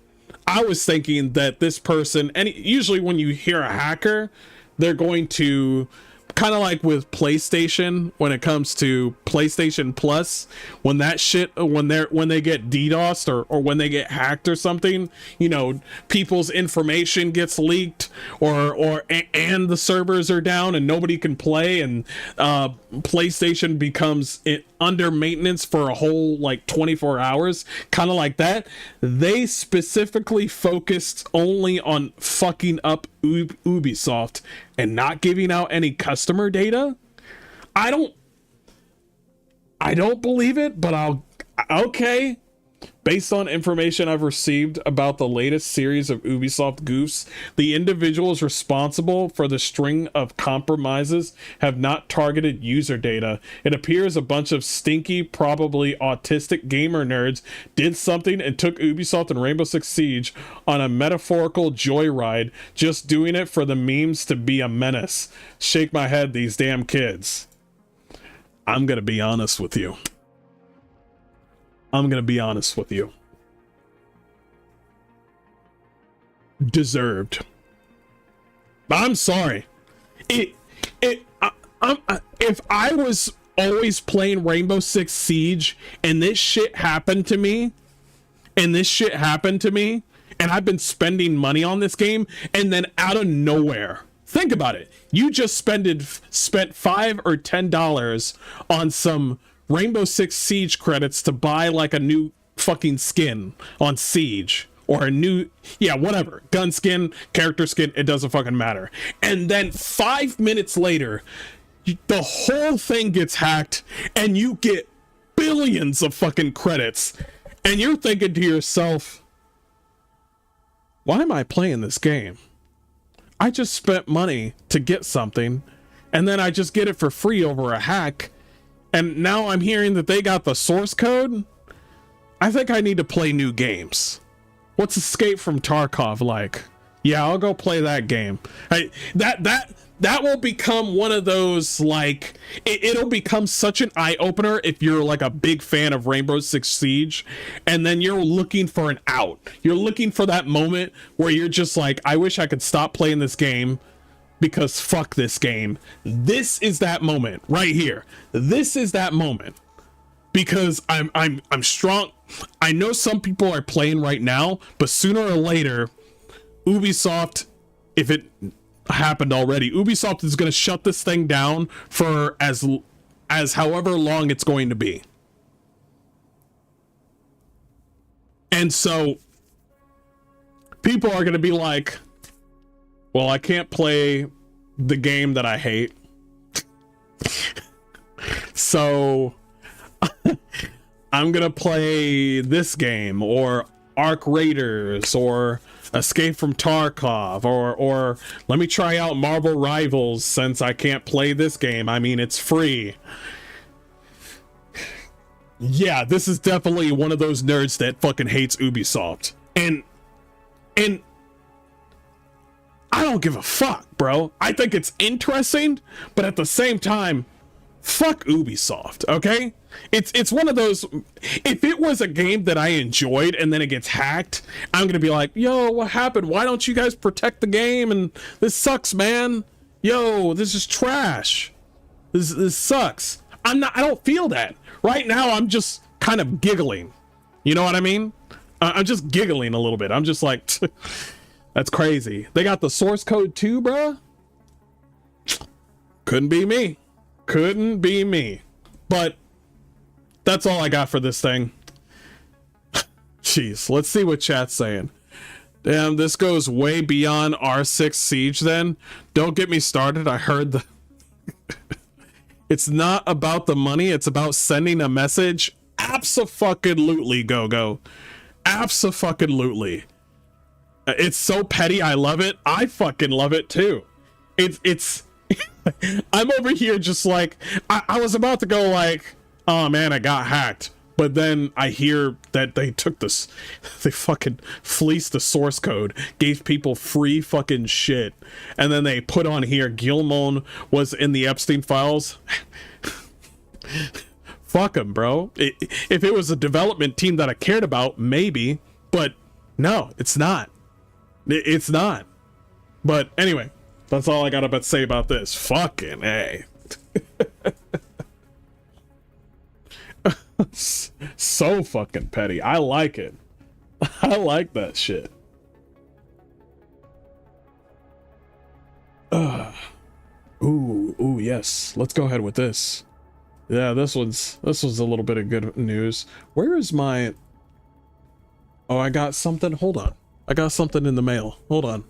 I was thinking that this person, and usually when you hear a hacker, they're going to... kind of like with PlayStation, when it comes to PlayStation Plus, when that shit, when they get DDoSed or when they get hacked or something, you know, people's information gets leaked and the servers are down and nobody can play, and PlayStation becomes under maintenance for a whole like 24 hours, kind of like that. They specifically focused only on fucking up Ubisoft and not giving out any customer data. I don't believe it, but okay. Based on information I've received about the latest series of Ubisoft goofs, the individuals responsible for the string of compromises have not targeted user data. It appears a bunch of stinky, probably autistic gamer nerds did something and took Ubisoft and Rainbow Six Siege on a metaphorical joyride, just doing it for the memes to be a menace. Shake my head, these damn kids. I'm gonna be honest with you. Deserved. I'm sorry. If I was always playing Rainbow Six Siege and this shit happened to me, and I've been spending money on this game, and then out of nowhere, think about it. You just spent $5 or $10 on some Rainbow Six Siege credits to buy like a new fucking skin on Siege, or a new, yeah, whatever, gun skin, character skin, it doesn't fucking matter. And then 5 minutes later, the whole thing gets hacked and you get billions of fucking credits, and you're thinking to yourself, why am I playing this game? I just spent money to get something, and then I just get it for free over a hack, and now I'm hearing that they got the source code. I think I need to play new games. What's Escape from Tarkov like? Yeah, I'll go play that game. That will become one of those, like, it'll become such an eye-opener if you're like a big fan of Rainbow Six Siege, and then you're looking for an out. You're looking for that moment where you're just like, I wish I could stop playing this game because fuck this game. This is that moment right here. This is that moment. Because I'm strong. I know some people are playing right now, but sooner or later, Ubisoft, if it happened already, Ubisoft is going to shut this thing down for as however long it's going to be. And so people are going to be like, well, I can't play the game that I hate. So I'm gonna play this game, or Arc Raiders, or Escape from Tarkov, or let me try out Marvel Rivals since I can't play this game. I mean, it's free. Yeah, this is definitely one of those nerds that fucking hates Ubisoft. And I don't give a fuck, bro. I think it's interesting, but at the same time, fuck Ubisoft, okay? It's one of those, if it was a game that I enjoyed and then it gets hacked, I'm gonna be like, yo, what happened? Why don't you guys protect the game? And this sucks, man. Yo, this is trash. This sucks. I don't feel that. Right now, I'm just kind of giggling. You know what I mean? I'm just giggling a little bit. I'm just like, that's crazy. They got the source code too, bruh? Couldn't be me. Couldn't be me. But that's all I got for this thing. Jeez, let's see what chat's saying. Damn, this goes way beyond R6 Siege then. Don't get me started. I heard the... It's not about the money. It's about sending a message. Abso-fucking-lutely, Go-Go. Abso-fucking-lutely. It's so petty. I love it. I fucking love it too. It's I'm over here just like, I was about to go like, oh man, I got hacked. But then I hear that they took this, they fucking fleeced the source code, gave people free fucking shit. And then they put on here, Gilmon was in the Epstein files. Fuck him, bro. If it was a development team that I cared about, maybe. But no, it's not. It's not. But anyway, that's all I got to say about this. Fucking A. So fucking petty. I like it. I like that shit. Ooh, yes. Let's go ahead with this. Yeah, this was a little bit of good news. Where is my... Oh, I got something. Hold on. I got something in the mail. Hold on.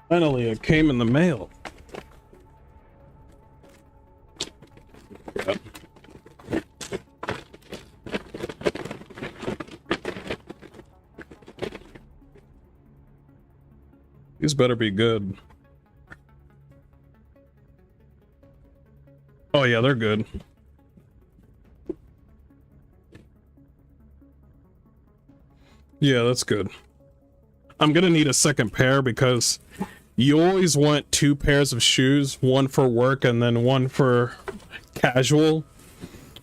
Finally, it came in the mail. Yep. These better be good. Oh yeah, they're good. Yeah, that's good. I'm gonna need a second pair because you always want 2 pairs of shoes, one for work and then one for casual,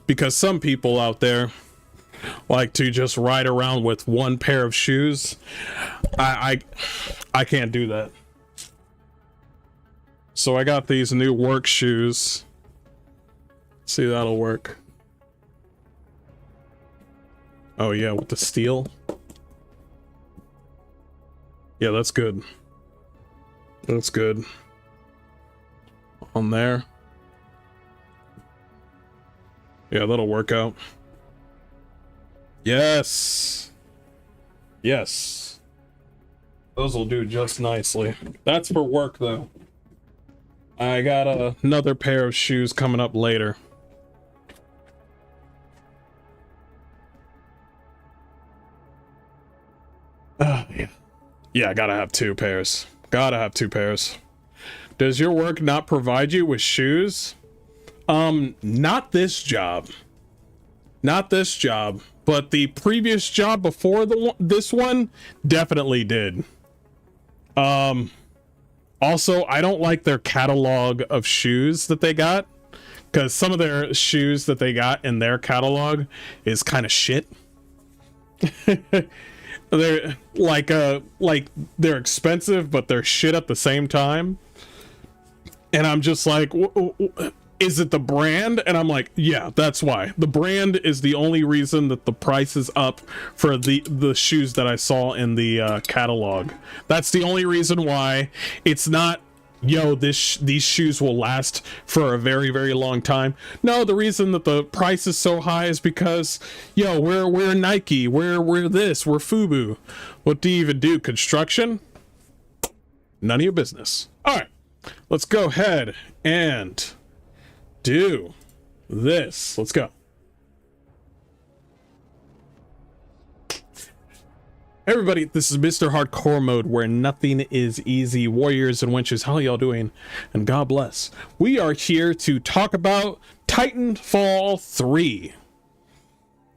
because some people out there like to just ride around with 1 pair of shoes. I can't do that. So I got these new work shoes. See, that'll work. Oh yeah, with the steel. Yeah, that's good. That's good. On there. Yeah, that'll work out. Yes. Yes. Those will do just nicely. That's for work, though. I got another pair of shoes coming up later. Yeah. Yeah, I gotta have 2 pairs. Gotta have 2 pairs. Does your work not provide you with shoes? Not this job. Not this job, but the previous job before this one definitely did. Also, I don't like their catalog of shoes that they got, because some of their shoes that they got in their catalog is kind of shit. They're like they're expensive, but they're shit at the same time. And I'm just like, is it the brand? And I'm like, yeah, that's why. The brand is the only reason that the price is up for the shoes that I saw in the catalog. That's the only reason why. It's not, yo, these shoes will last for a very, very long time. No, the reason that the price is so high is because, yo, we're Nike, we're this, we're FUBU. What do you even do? Construction? None of your business. All right, let's go ahead and do this. Let's go. Everybody, this is Mr. Hardcore Mode, where nothing is easy. Warriors and wenches, how y'all doing? And God bless. We are here to talk about Titanfall 3.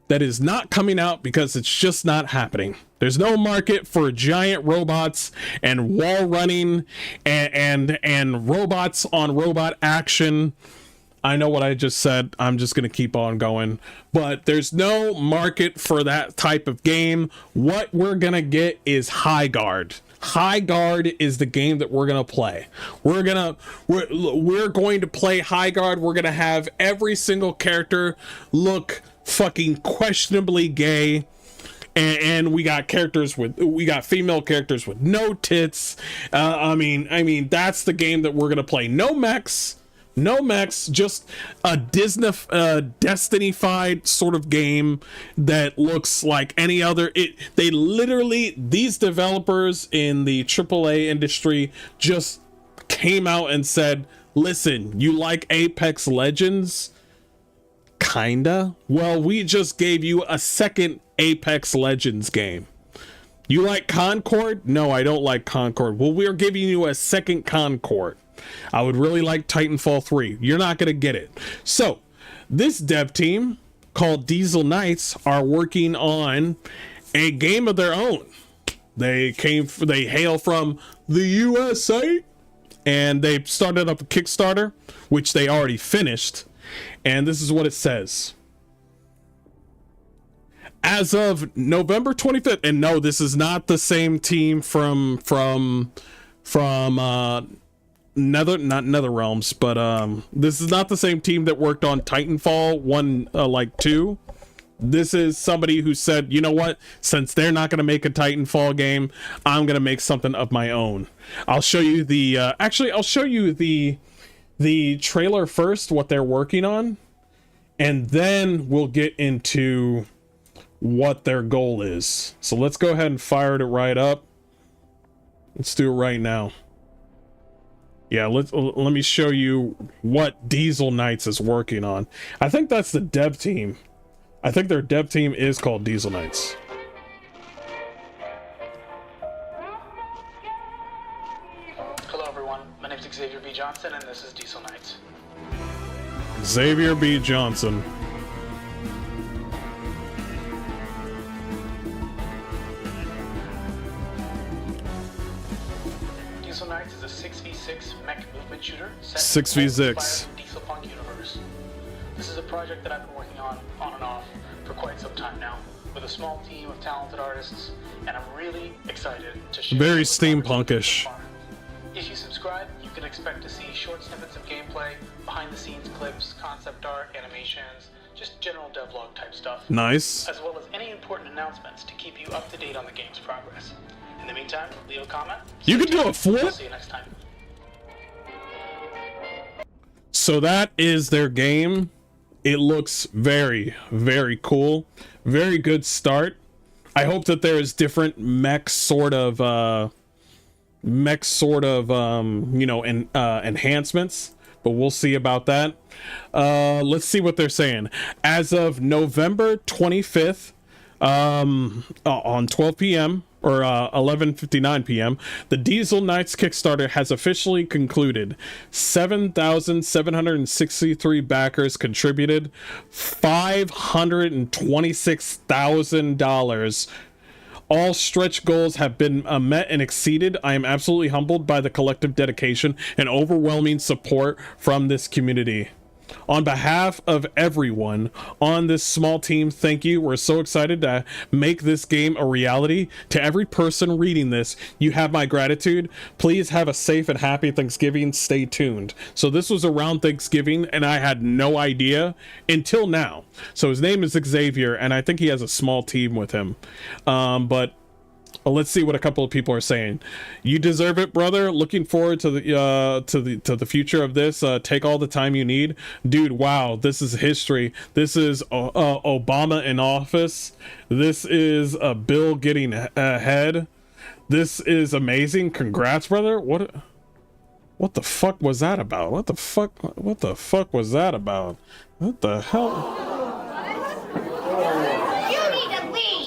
That is not coming out because it's just not happening. There's no market for giant robots and wall running and robots on robot action. I know what I just said. I'm just going to keep on going. But there's no market for that type of game. What we're going to get is High Guard. High Guard is the game that we're going to play. We're going to play High Guard. We're going to have every single character look fucking questionably gay. And we got female characters with no tits. I mean, that's the game that we're going to play. No mechs. No mechs, just a Destiny-fied sort of game that looks like any other. These developers in the AAA industry just came out and said, listen, you like Apex Legends? Kinda. Well, we just gave you a second Apex Legends game. You like Concord? No, I don't like Concord. Well, we're giving you a second Concord. I would really like Titanfall 3. You're not going to get it. So, this dev team called Diesel Knights are working on a game of their own. They hail from the USA, and they started up a Kickstarter, which they already finished. And this is what it says. As of November 25th, and no, this is not the same team from not NetherRealms, but this is not the same team that worked on Titanfall 1 2. This is somebody who said, you know what, since they're not going to make a Titanfall game, I'm going to make something of my own. I'll show you the I'll show you the trailer first, what they're working on, and then we'll get into what their goal is. So let's go ahead and fire it right up. Let's do it right now. Yeah, let me show you what Diesel Knights is working on. I think that's the dev team. I think their dev team is called Diesel Knights. Hello everyone, my name is Xavier B. Johnson and this is Diesel Knights. Xavier B. Johnson. Diesel Knights is a 6v6 mech movement shooter set 6v6 in the Diesel Punk universe. This is a project that I've been working on and off, for quite some time now, with a small team of talented artists, and I'm really excited to share. Very steampunkish. If you subscribe, you can expect to see short snippets of gameplay, behind-the-scenes clips, concept art, animations, just general devlog type stuff. Nice. As well as any important announcements to keep you up to date on the game's progress. In the meantime, leave a comment. You can do a flip? I'll see you next time. So that is their game. It looks very, very cool. Very good start. I hope that there is different mech sort of enhancements, but we'll see about that. Let's see what they're saying. As of November 25th, on 12 p.m. or 11:59 p.m., the Diesel Knights Kickstarter has officially concluded. 7,763 backers contributed $526,000. All stretch goals have been met and exceeded. I am absolutely humbled by the collective dedication and overwhelming support from this community. On behalf of everyone on this small team, thank you. We're so excited to make this game a reality. To every person reading this, you have my gratitude. Please have a safe and happy Thanksgiving. Stay tuned. So this was around Thanksgiving, and I had no idea until now. So his name is Xavier, and I think he has a small team with him. But let's see what a couple of people are saying. You deserve it, brother. Looking forward to the future of this. Take all the time you need, dude. Wow, this is history. This is Obama in office. This is Bill getting ahead. This is amazing. Congrats, brother. What the fuck was that about? What the fuck was that about? What the hell?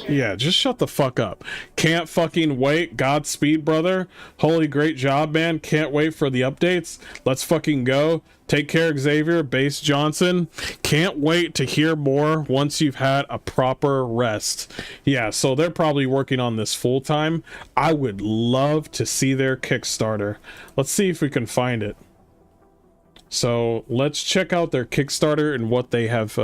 Yeah, just shut the fuck up. Can't fucking wait. Godspeed, brother. Holy great job, man. Can't wait for the updates. Let's fucking go. Take care, Xavier. Base Johnson. Can't wait to hear more once you've had a proper rest. Yeah, so they're probably working on this full time. I would love to see their Kickstarter. Let's see if we can find it. So let's check out their Kickstarter and what they have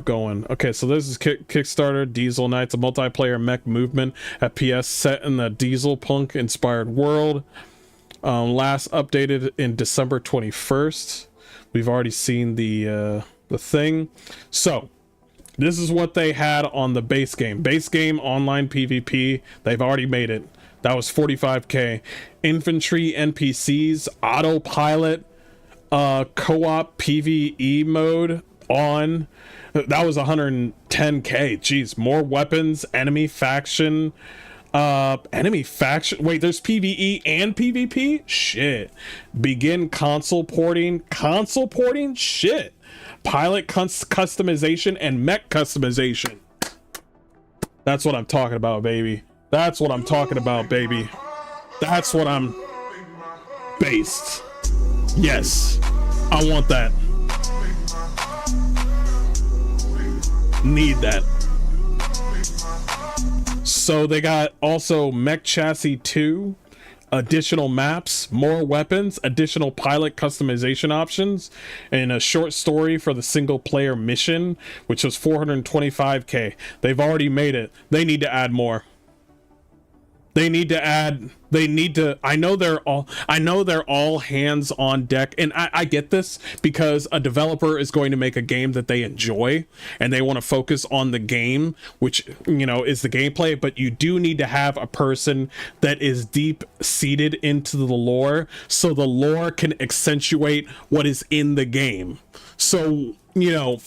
going. Okay, so this is Kickstarter Diesel Knights, a multiplayer mech movement FPS set in the Diesel Punk inspired world. Last updated in December 21st. We've already seen the thing. So this is what they had on the base game. Base game online PvP. They've already made it. That was 45k. Infantry NPCs, autopilot, co-op PvE mode on. That was 110k. Jeez, more weapons, enemy faction. Wait, there's PvE and PvP? Shit. Begin console porting. Shit. Pilot customization and mech customization. That's what I'm talking about, baby. That's what I'm talking about, baby. That's what I'm based. Yes, I want that. Need that. So they got also Mech Chassis 2, additional maps, more weapons, additional pilot customization options, and a short story for the single player mission, which was 425k. They've already made it. They need to add more. I know they're all hands on deck, and I get this because a developer is going to make a game that they enjoy and they want to focus on the game, which, you know, is the gameplay, but you do need to have a person that is deep seated into the lore so the lore can accentuate what is in the game. So, you know,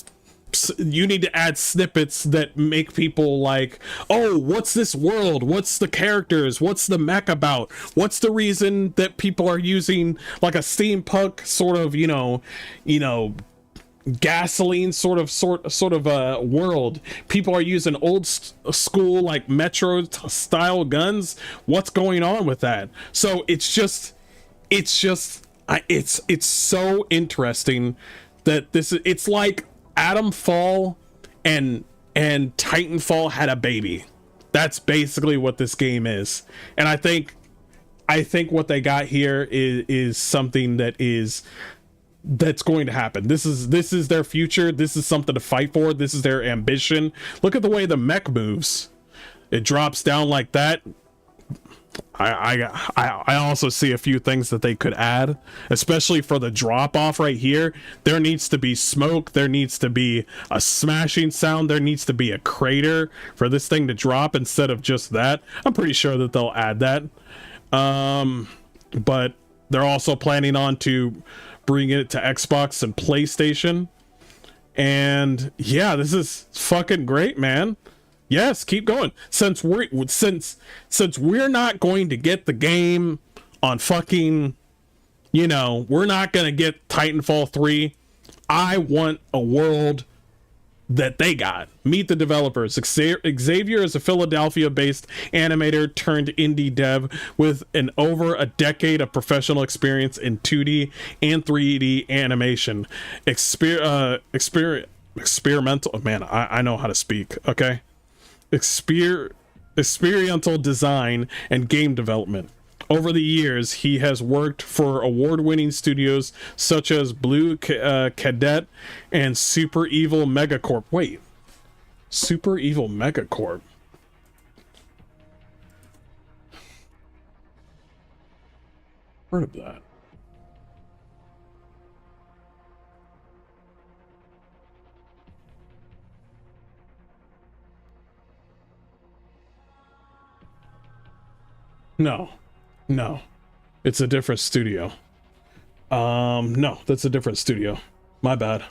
you need to add snippets that make people like, oh, what's this world? What's the characters? What's the mech about? What's the reason that people are using like a steampunk sort of, you know, gasoline sort of world? People are using old school like Metro style guns. What's going on with that? So it's so interesting that it's like Atomfall and Titanfall had a baby. That's basically what this game is. And I think I think what they got here is something that's going to happen. This is their future. This is something to fight for. This is their ambition. Look at the way the mech moves. It drops down like that. I also see a few things that they could add, especially for the drop off right here. There needs to be smoke. There needs to be a smashing sound. There needs to be a crater for this thing to drop instead of just that. I'm pretty sure that they'll add that. But they're also planning on to bring it to Xbox and PlayStation. And yeah, this is fucking great, man. Yes, keep going. Since we're not going to get the game on fucking, we're not going to get Titanfall 3. I want a world that they got. Meet the developers. Xavier is a Philadelphia-based animator turned indie dev with over a decade of professional experience in 2D and 3D animation. Experimental. Man, I know how to speak. Okay. Experiential design and game development. Over the years, he has worked for award-winning studios such as Blue Cadet and Super Evil Megacorp. Wait, Super Evil Megacorp. Heard of that? No, it's a different studio. No, that's a different studio. My bad.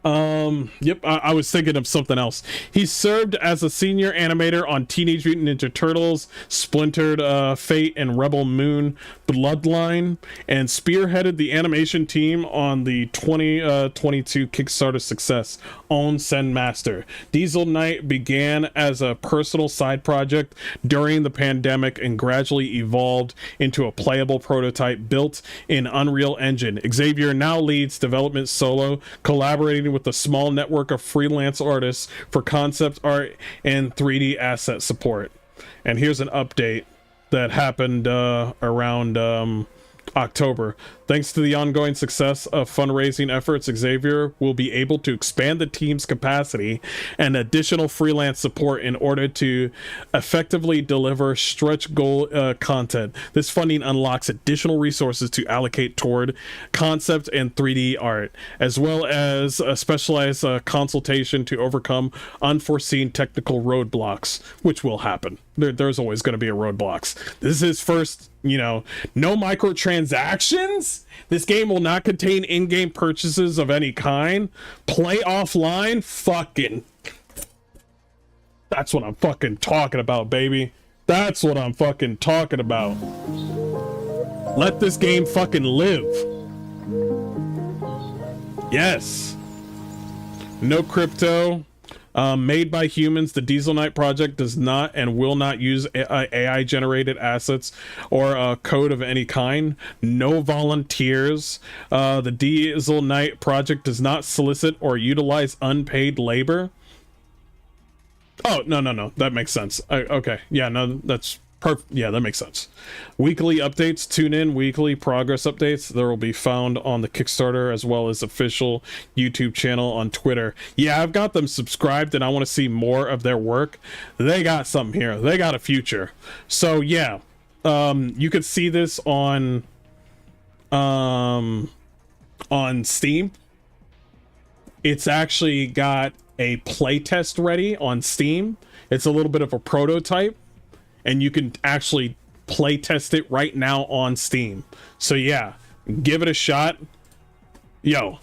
Yep, I was thinking of something else. He served as a senior animator on Teenage Mutant Ninja Turtles, Splintered Fate, and Rebel Moon Bloodline, and spearheaded the animation team on the 2022 Kickstarter success, Own Send Master. Diesel Knight began as a personal side project during the pandemic and gradually evolved into a playable prototype built in Unreal Engine. Xavier now leads development solo, collaborating with a small network of freelance artists for concept art and 3D asset support. And here's an update that happened around October. Thanks to the ongoing success of fundraising efforts, Xavier will be able to expand the team's capacity and additional freelance support in order to effectively deliver stretch goal content. This funding unlocks additional resources to allocate toward concept and 3D art, as well as a specialized consultation to overcome unforeseen technical roadblocks, which will happen. There's always going to be a roadblocks. This is first, no microtransactions. This game will not contain in-game purchases of any kind. Play offline. Fucking. That's what I'm fucking talking about, baby. That's what I'm fucking talking about. Let this game fucking live. Yes. No crypto. Made by humans, the Diesel Knight project does not and will not use AI generated assets or code of any kind. No volunteers. The Diesel Knight project does not solicit or utilize unpaid labor. Oh, no, that makes sense. Okay, yeah, no, that's perfect. Yeah, that makes sense. Weekly updates, tune in, weekly progress updates. There will be found on the Kickstarter as well as official YouTube channel on Twitter. Yeah, I've got them subscribed and I want to see more of their work. They got something here. They got a future. So yeah, you could see this on Steam. It's actually got a playtest ready on Steam. It's a little bit of a prototype, and you can actually play test it right now on Steam. So yeah, give it a shot. Yo,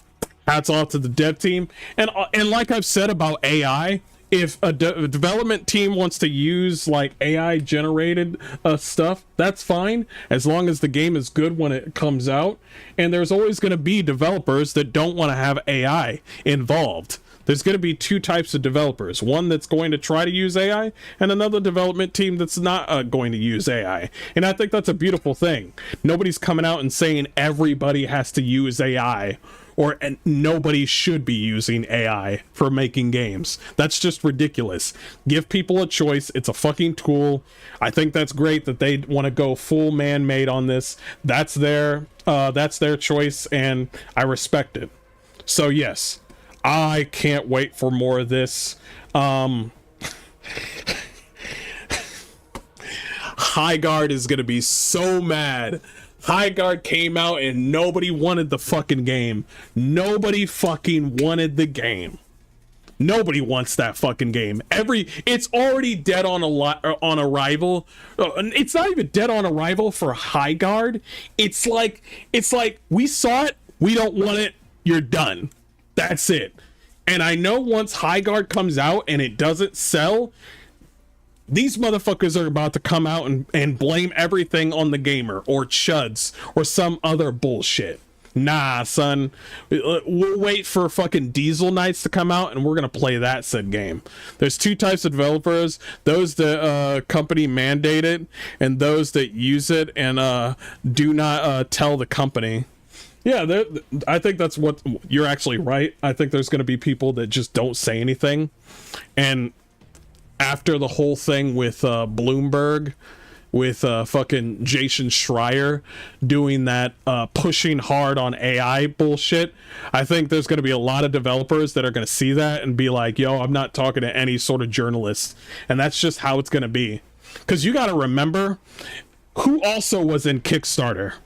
hats off to the dev team. And like I've said about AI, if a development team wants to use like AI generated stuff, that's fine, as long as the game is good when it comes out. And there's always going to be developers that don't want to have AI involved. There's going to be two types of developers, one that's going to try to use AI and another development team that's not going to use AI. And I think that's a beautiful thing. Nobody's coming out and saying everybody has to use AI and nobody should be using AI for making games. That's just ridiculous. Give people a choice. It's a fucking tool. I think that's great that they want to go full man-made on this. That's their choice, and I respect it. So yes, I can't wait for more of this. Highguard is gonna be so mad. Highguard came out and nobody wanted the fucking game. Nobody fucking wanted the game. Nobody wants that fucking game. It's already dead on arrival. It's not even dead on arrival for Highguard. It's like we saw it, we don't want it, you're done. That's it. And I know once Highguard comes out and it doesn't sell, these motherfuckers are about to come out and blame everything on the gamer or chuds or some other bullshit. Nah, son. We'll wait for fucking Diesel Knights to come out and we're gonna play that said game. There's two types of developers: those that company mandated, and those that use it and do not tell the company. Yeah, I think that's what you're actually right. I think there's gonna be people that just don't say anything, and after the whole thing with Bloomberg, with fucking Jason Schreier doing that pushing hard on AI bullshit, I think there's going to be a lot of developers that are going to see that and be like, yo, I'm not talking to any sort of journalist. And that's just how it's going to be. Because you got to remember, who also was in Kickstarter?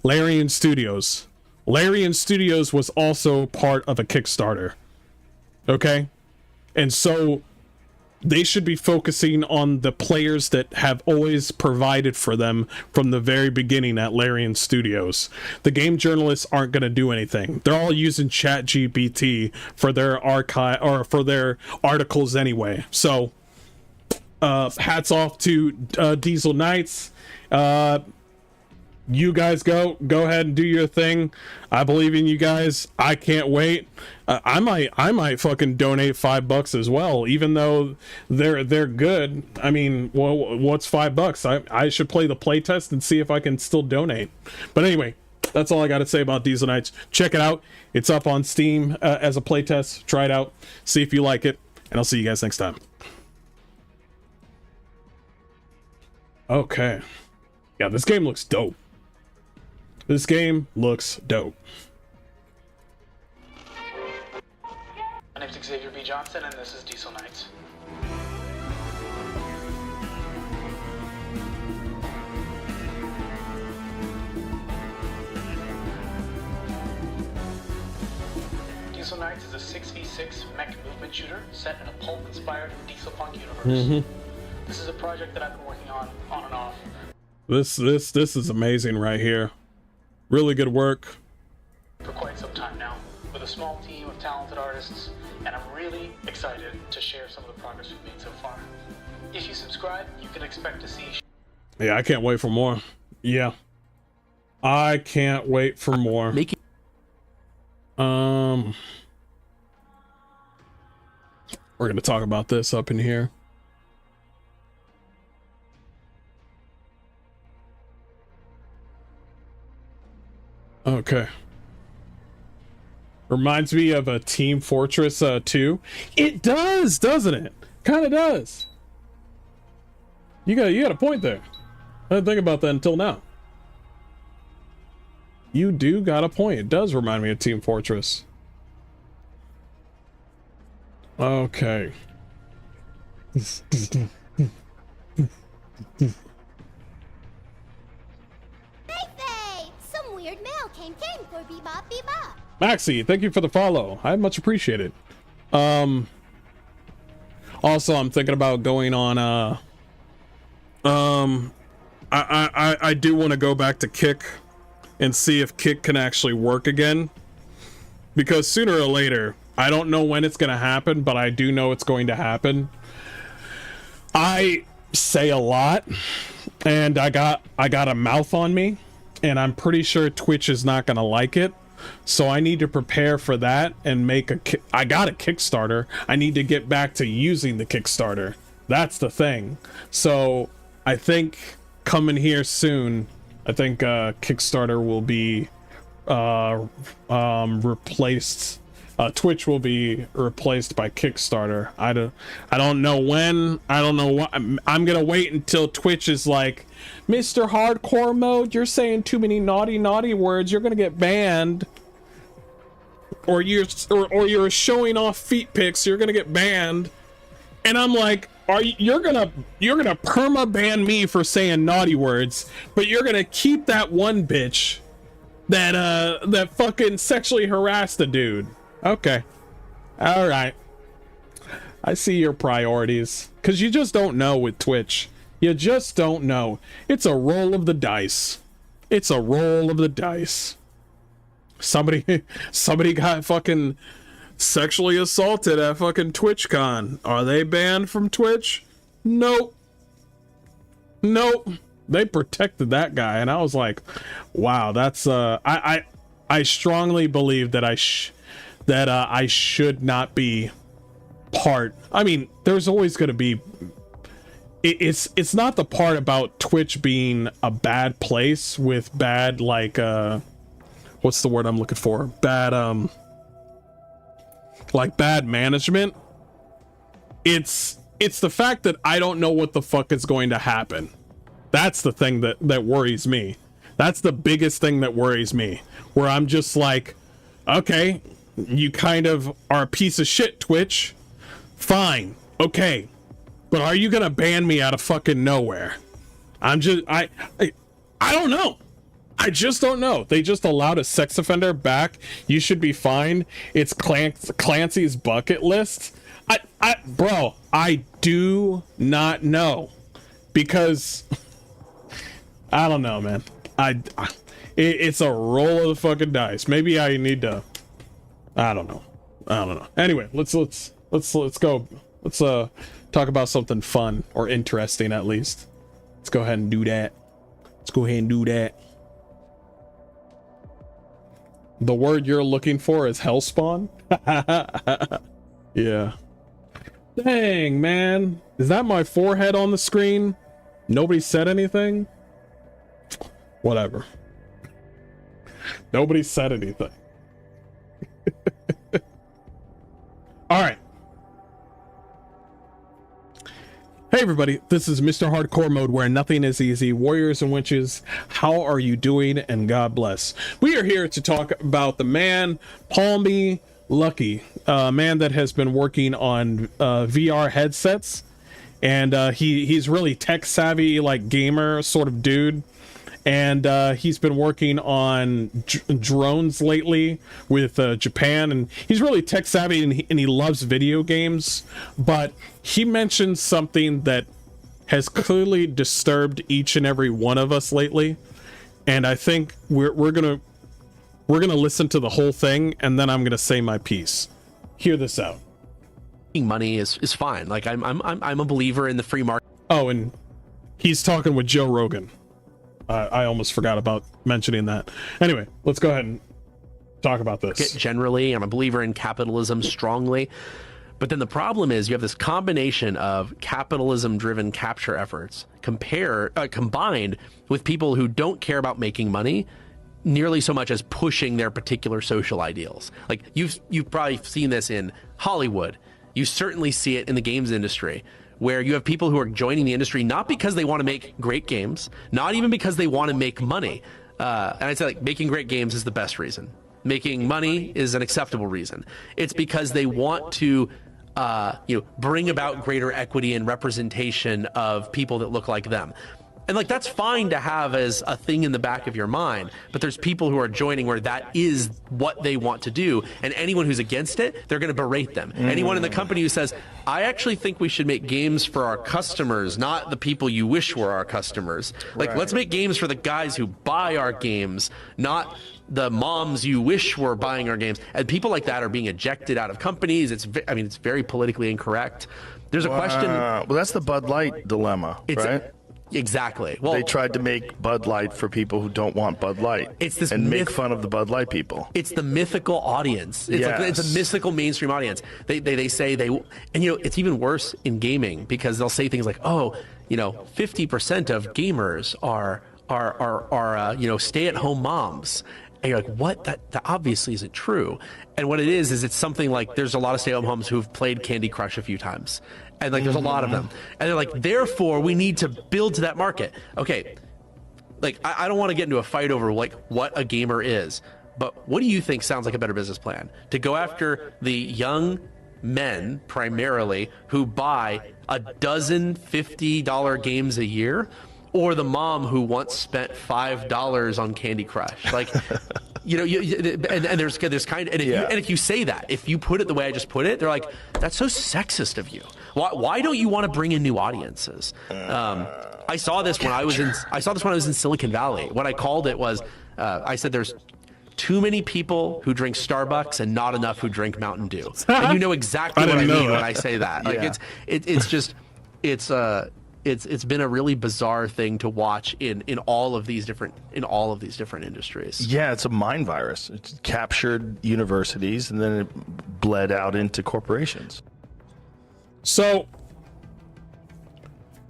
Larian Studios. Larian Studios was also part of a Kickstarter. Okay? And so they should be focusing on the players that have always provided for them from the very beginning at Larian Studios. The game journalists aren't going to do anything. They're all using ChatGPT for their archive or for their articles anyway. So hats off to Diesel Knights. You guys go ahead and do your thing. I believe in you guys. I can't wait. I might fucking donate $5 as well, even though they're good. I mean, well, what's $5? I should play the playtest and see if I can still donate. But anyway, that's all I got to say about Diesel Knights. Check it out. It's up on Steam as a playtest. Try it out. See if you like it, and I'll see you guys next time. Okay. Yeah, this game looks dope. This game looks dope. My name's Xavier B. Johnson, and this is Diesel Knights. Diesel Knights is a 6v6 mech movement shooter set in a pulp-inspired diesel punk universe. This is a project that I've been working on and off. This is amazing right here. Really good work. For quite some time now, with a small team of talented artists, and I'm really excited to share some of the progress we've made so far. If you subscribe, you can expect to see. Yeah, I can't wait for more. Yeah, I can't wait for more. We're gonna talk about this up in here. Okay. Reminds me of a Team Fortress 2. It does, doesn't it? Kind of does. You got a point there. I didn't think about that until now. You do got a point. It does remind me of Team Fortress. Okay. Maxie, thank you for the follow. I much appreciate it. Also, I'm thinking about going on I do want to go back to Kick and see if Kick can actually work again, because sooner or later, I don't know when it's gonna happen, but I do know it's going to happen. I say a lot, and I got a mouth on me, and I'm pretty sure Twitch is not gonna like it. So I need to prepare for that and make I got a Kickstarter. I need to get back to using the Kickstarter. That's the thing. So I think coming here soon, I think Kickstarter will be replaced. Twitch will be replaced by Kickstarter. I don't know when. I don't know what. I'm gonna wait until Twitch is like, Mr. Hardcore Mode, you're saying too many naughty words. You're gonna get banned. Or you're showing off feet pics. You're gonna get banned. And I'm like, you're gonna perma ban me for saying naughty words, but you're gonna keep that one bitch that fucking sexually harassed a dude. Okay. All right. I see your priorities. Because you just don't know with Twitch. You just don't know. It's a roll of the dice. It's a roll of the dice. Somebody got fucking sexually assaulted at fucking TwitchCon. Are they banned from Twitch? Nope. They protected that guy. And I was like, wow, that's... I strongly believe that I should not be part. I mean, there's always going to be. It's not the part about Twitch being a bad place with bad, like, what's the word I'm looking for? Bad, like bad management. It's the fact that I don't know what the fuck is going to happen. That's the thing that worries me. That's the biggest thing that worries me. Where I'm just like, okay, you kind of are a piece of shit, Twitch. Fine. Okay. But are you gonna ban me out of fucking nowhere? I don't know. I just don't know. They just allowed a sex offender back. You should be fine. It's Clancy's bucket list. Bro, I do not know. Because I don't know, man. It's a roll of the fucking dice. Maybe I need to. I don't know. Anyway, let's go. Let's talk about something fun or interesting at least. Let's go ahead and do that. The word you're looking for is hellspawn. Yeah. Dang, man. Is that my forehead on the screen? Nobody said anything? Whatever. Nobody said anything. All right. Hey everybody, this is Mr. Hardcore Mode, where nothing is easy. Warriors and witches, how are you doing? And God bless. We are here to talk about the man, Palmy Lucky, a man that has been working on VR headsets, and he's really tech savvy, like gamer sort of dude. And he's been working on drones lately with Japan, and he's really tech savvy, and he loves video games. But he mentioned something that has clearly disturbed each and every one of us lately, and I think we're gonna listen to the whole thing, and then I'm gonna say my piece. Hear this out. Money is fine. Like I'm a believer in the free market. Oh, and he's talking with Joe Rogan. I almost forgot about mentioning that. Anyway, let's go ahead and talk about this. Generally, I'm a believer in capitalism strongly. But then the problem is you have this combination of capitalism-driven capture efforts combined with people who don't care about making money nearly so much as pushing their particular social ideals. Like you've probably seen this in Hollywood. You certainly see it in the games industry, where you have people who are joining the industry not because they want to make great games, not even because they want to make money. And I'd say like making great games is the best reason. Making money is an acceptable reason. It's because they want to bring about greater equity and representation of people that look like them. And like that's fine to have as a thing in the back of your mind, but there's people who are joining where that is what they want to do, and anyone who's against it, they're going to berate them. Anyone in the company who says, I actually think we should make games for our customers, not the people you wish were our customers. Like, let's make games for the guys who buy our games, not the moms you wish were buying our games. And people like that are being ejected out of companies. It's very politically incorrect. There's a question. Well, that's the Bud Light dilemma, right? Exactly. Well, they tried to make Bud Light for people who don't want Bud Light. It's this and make fun of the Bud Light people. It's the mythical audience. It's like it's a mythical mainstream audience. They say they, and it's even worse in gaming because they'll say things like, 50% of gamers are stay-at-home moms. And you're like, what? That obviously isn't true. And what it is it's something like there's a lot of stay-at-home moms who've played Candy Crush a few times. And like there's a lot of them. And they're like, therefore, we need to build to that market. Okay, like I don't want to get into a fight over like what a gamer is. But what do you think sounds like a better business plan? To go after the young men primarily who buy a dozen $50 games a year, or the mom who once spent $5 on Candy Crush? Like, you know, and there's kind of, and if you say that, if you put it the way I just put it, they're like, that's so sexist of you. Why don't you want to bring in new audiences? I saw this when I was in Silicon Valley. What I called it was, I said there's too many people who drink Starbucks and not enough who drink Mountain Dew. And you know exactly what I mean when I say that. Like it's been a really bizarre thing to watch in all of these different industries. Yeah, it's a mind virus. It's captured universities and then it bled out into corporations. So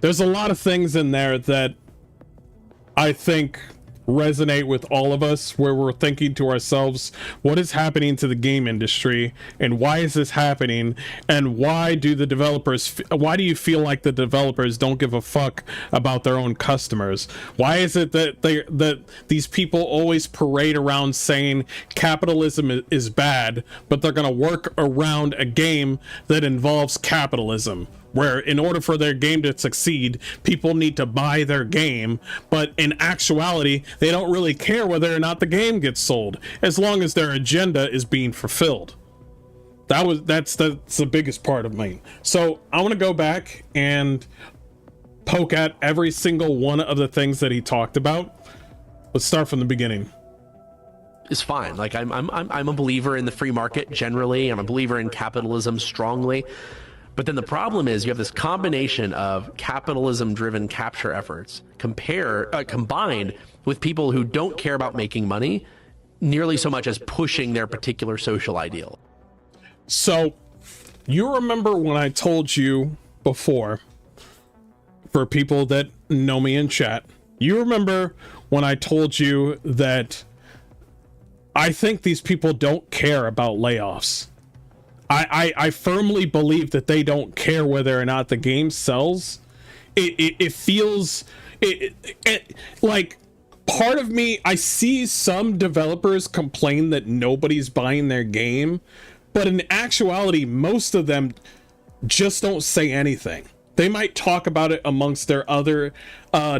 there's a lot of things in there that I think resonate with all of us, where we're thinking to ourselves, what is happening to the game industry and why is this happening, and why do you feel like the developers don't give a fuck about their own customers? Why is it that these people always parade around saying capitalism is bad, but they're going to work around a game that involves capitalism, where in order for their game to succeed, people need to buy their game, but in actuality, they don't really care whether or not the game gets sold, as long as their agenda is being fulfilled. That's the biggest part of me. So I want to go back and poke at every single one of the things that he talked about. Let's start from the beginning. It's fine. Like I'm a believer in the free market generally. I'm a believer in capitalism strongly. But then the problem is you have this combination of capitalism-driven capture efforts combined with people who don't care about making money nearly so much as pushing their particular social ideal. So you remember when I told you before, for people that know me in chat, you remember when I told you that I think these people don't care about layoffs. I firmly believe that they don't care whether or not the game sells. It feels like, part of me, I see some developers complain that nobody's buying their game, but in actuality, most of them just don't say anything. They might talk about it amongst their other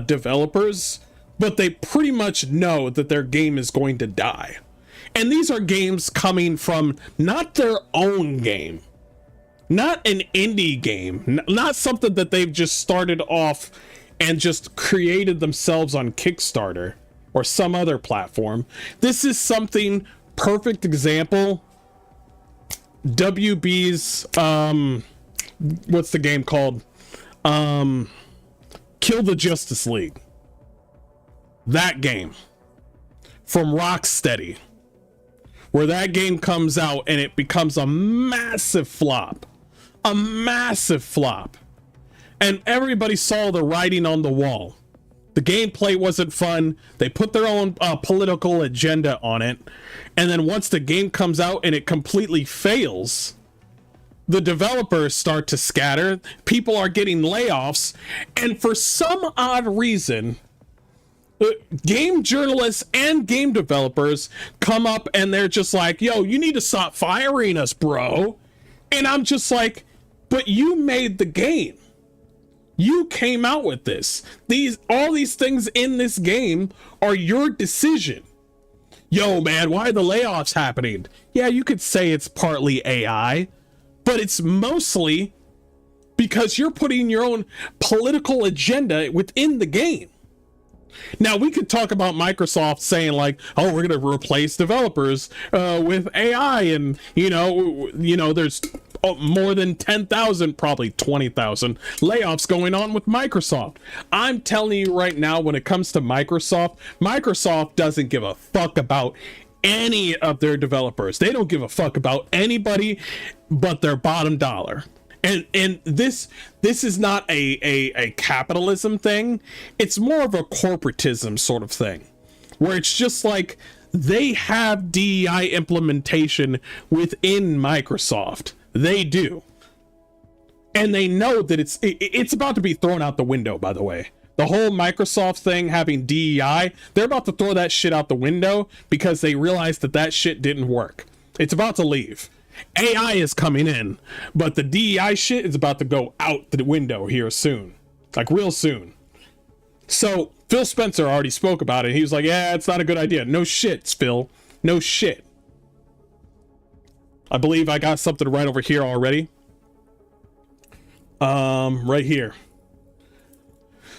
developers, but they pretty much know that their game is going to die. And these are games coming from not their own game, not an indie game, not something that they've just started off and just created themselves on Kickstarter or some other platform. This is something, perfect example, WB's, what's the game called? Kill the Justice League. That game from Rocksteady, where that game comes out and it becomes a massive flop, and everybody saw the writing on the wall. The gameplay wasn't fun. They put their own political agenda on it, and then once the game comes out and it completely fails, the developers start to scatter. People are getting layoffs, and for some odd reason, game journalists and game developers come up and they're just like, yo, you need to stop firing us, bro. And I'm just like, but you made the game. You came out with this. All these things in this game are your decision. Yo, man, why are the layoffs happening? Yeah, you could say it's partly AI, but it's mostly because you're putting your own political agenda within the game. Now, we could talk about Microsoft saying like, oh, we're going to replace developers with AI, and you know there's more than 10,000, probably 20,000 layoffs going on with Microsoft. I'm telling you right now, when it comes to Microsoft doesn't give a fuck about any of their developers. They don't give a fuck about anybody but their bottom dollar. And this is not a capitalism thing. It's more of a corporatism sort of thing, where it's just like They have DEI implementation within Microsoft. They do. And they know that it's about to be thrown out the window, by the way. The whole Microsoft thing having DEI, they're about to throw that shit out the window because they realized that shit didn't work. It's about to leave. AI is coming in, but the DEI shit is about to go out the window here soon. Like real soon. So Phil Spencer already spoke about it. He was like, yeah, it's not a good idea. No shit, Phil. No shit. I believe I got something right over here already. Right here.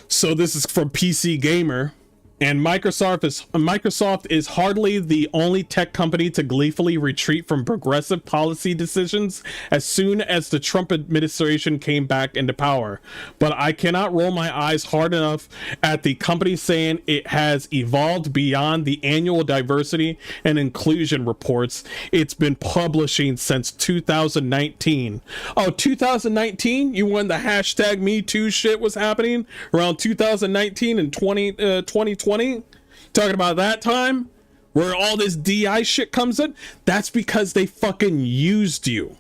So this is from PC Gamer. And Microsoft is hardly the only tech company to gleefully retreat from progressive policy decisions as soon as the Trump administration came back into power. But I cannot roll my eyes hard enough at the company saying it has evolved beyond the annual diversity and inclusion reports it's been publishing since 2019. Oh, 2019? You when the hashtag Me Too shit was happening around 2019 and 2020? Talking about that time where all this DI shit comes in. That's because they fucking used you.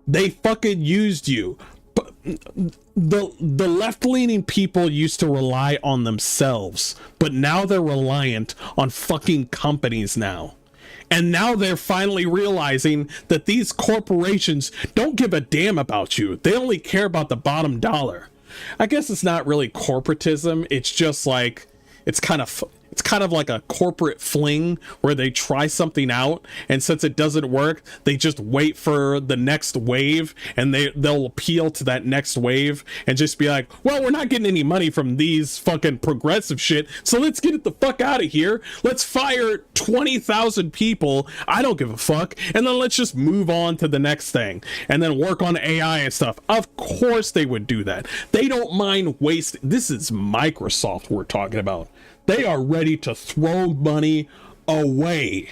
They fucking used you. But the left-leaning people used to rely on themselves, but now they're reliant on fucking companies now. And now they're finally realizing that these corporations don't give a damn about you. They only care about the bottom dollar. I guess it's not really corporatism. It's just like it's kind of like a corporate fling where they try something out, and since it doesn't work, they just wait for the next wave, and they'll appeal to that next wave and just be like, well, we're not getting any money from these fucking progressive shit, so let's get it the fuck out of here. Let's fire 20,000 people. I don't give a fuck. And then let's just move on to the next thing and then work on AI and stuff. Of course they would do that. They don't mind wasting. This is Microsoft we're talking about. They are ready to throw money away.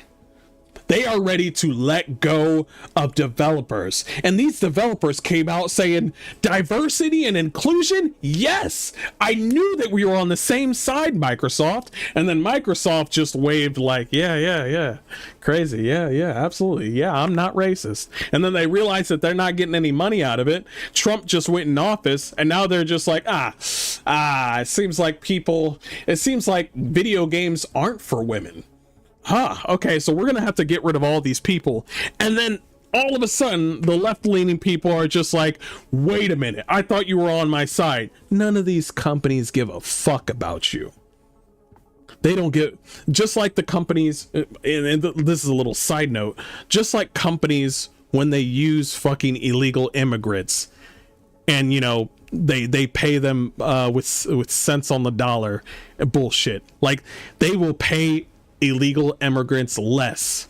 They are ready to let go of developers. And these developers came out saying, diversity and inclusion? Yes! I knew that we were on the same side, Microsoft. And then Microsoft just waved like, yeah. Crazy. Yeah, absolutely. Yeah, I'm not racist. And then they realized that they're not getting any money out of it. Trump just went in office, and now they're just like, it seems like video games aren't for women. Okay, so we're gonna have to get rid of all these people. And then all of a sudden, the left-leaning people are just like, wait a minute, I thought you were on my side. None of these companies give a fuck about you. They don't get, just like the companies, and this is a little side note, just like companies when they use fucking illegal immigrants and, you know, they pay them with cents on the dollar, bullshit. Like, they will pay illegal immigrants less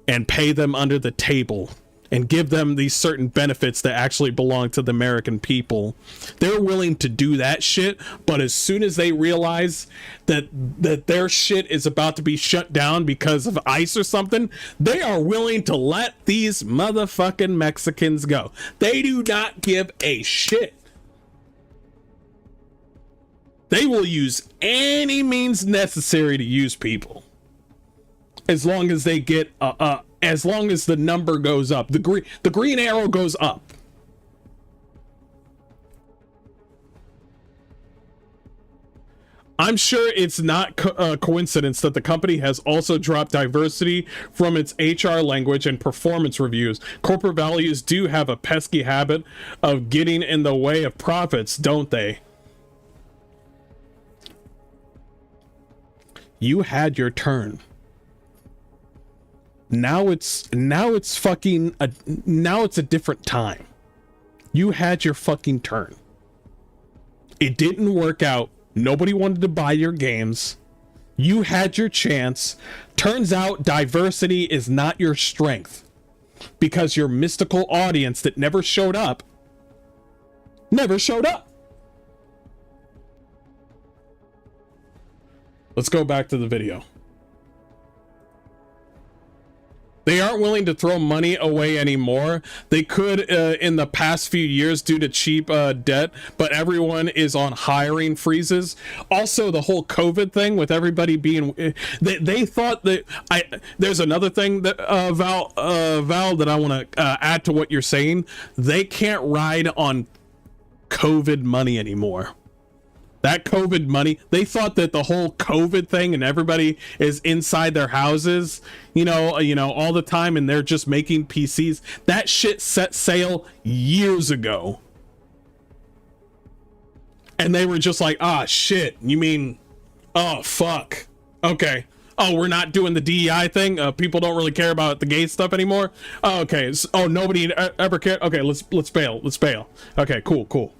and pay them under the table and give them these certain benefits that actually belong to the American people. They're willing to do that shit, but as soon as they realize that their shit is about to be shut down because of ICE or something, they are willing to let these motherfucking Mexicans go. They do not give a shit. They will use any means necessary to use people. As long as they get as long as the number goes up, the green arrow goes up. I'm sure it's not coincidence that the company has also dropped diversity from its HR language and performance reviews. Corporate values do have a pesky habit of getting in the way of profits, don't they? You had your turn. Now it's fucking now it's a different time. You had your fucking turn. It didn't work out. Nobody wanted to buy your games. You had your chance. Turns out diversity is not your strength because your mystical audience that never showed up. Let's go back to the video. They aren't aren't willing to throw money away anymore. They could in the past few years due to cheap debt, but everyone is on hiring freezes. Also, the whole COVID thing with everybody being, they thought that there's another thing that Val, that I want to add to what you're saying. They can't ride on COVID money anymore. That COVID money, they thought that the whole COVID thing and everybody is inside their houses, you know, all the time, and they're just making PCs. That shit set sail years ago. And they were just like, ah, shit, you mean, oh, fuck. Okay. Oh, we're not doing the DEI thing. People don't really care about the gay stuff anymore. Oh, okay. Oh, nobody ever cared. Okay, let's bail. Let's bail. Okay, cool.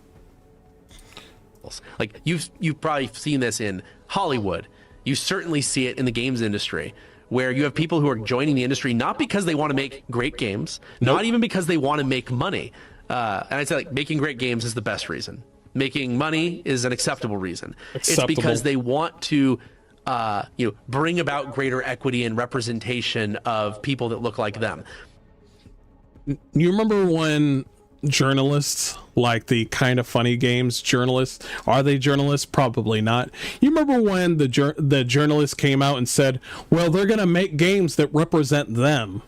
Like you've probably seen this in Hollywood. You certainly see it in the games industry, where you have people who are joining the industry not because they want to make great games, not even because they want to make money. And I'd say like making great games is the best reason. Making money is an acceptable reason. It's because they want to bring about greater equity and representation of people that look like them. You remember when journalists, like the Kind of Funny Games journalists, are they journalists? Probably not. You remember when the journalist came out and said, well, they're gonna make games that represent them,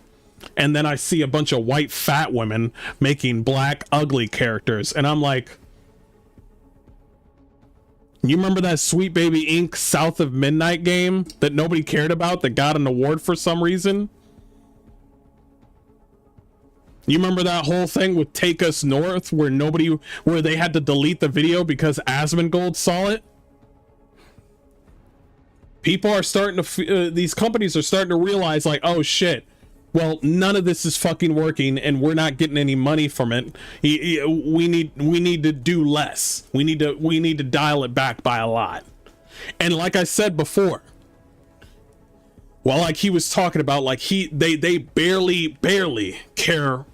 and then I see a bunch of white fat women making black ugly characters, and I'm like, you remember that Sweet Baby Inc. South of Midnight game that nobody cared about that got an award for some reason? You remember that whole thing with Take Us North where they had to delete the video because Asmongold saw it? People are starting to, these companies are starting to realize like, oh shit, well, none of this is fucking working and we're not getting any money from it. We need to do less. We need to dial it back by a lot. And like I said before, well, like he was talking about, like they barely care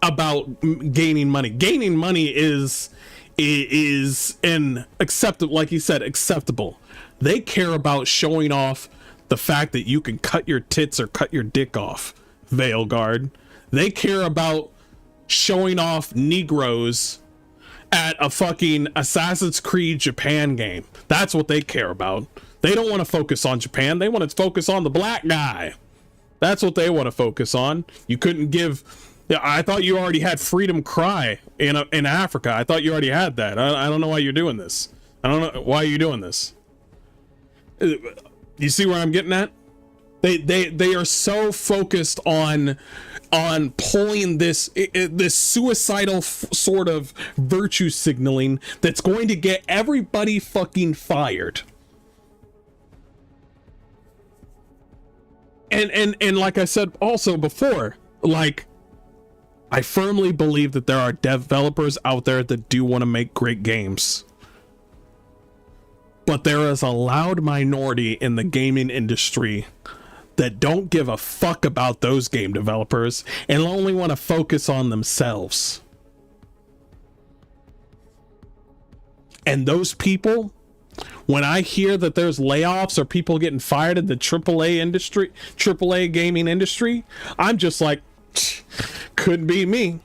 about gaining money. Gaining money is an acceptable, like he said, acceptable. They care about showing off the fact that you can cut your tits or cut your dick off, Veilguard. They care about showing off Negroes at a fucking Assassin's Creed Japan game. That's what they care about. They don't want to focus on Japan. They want to focus on the black guy. That's what they want to focus on. You couldn't give... Yeah, I thought you already had Freedom Cry in Africa. I thought you already had that. I don't know why you're doing this. I don't know why you're doing this. You see where I'm getting at? They are so focused on pulling this suicidal sort of virtue signaling that's going to get everybody fucking fired. And like I said also before, like, I firmly believe that there are developers out there that do want to make great games. But there is a loud minority in the gaming industry that don't give a fuck about those game developers and only want to focus on themselves. And those people, when I hear that there's layoffs or people getting fired in the AAA gaming industry, I'm just like, could be me.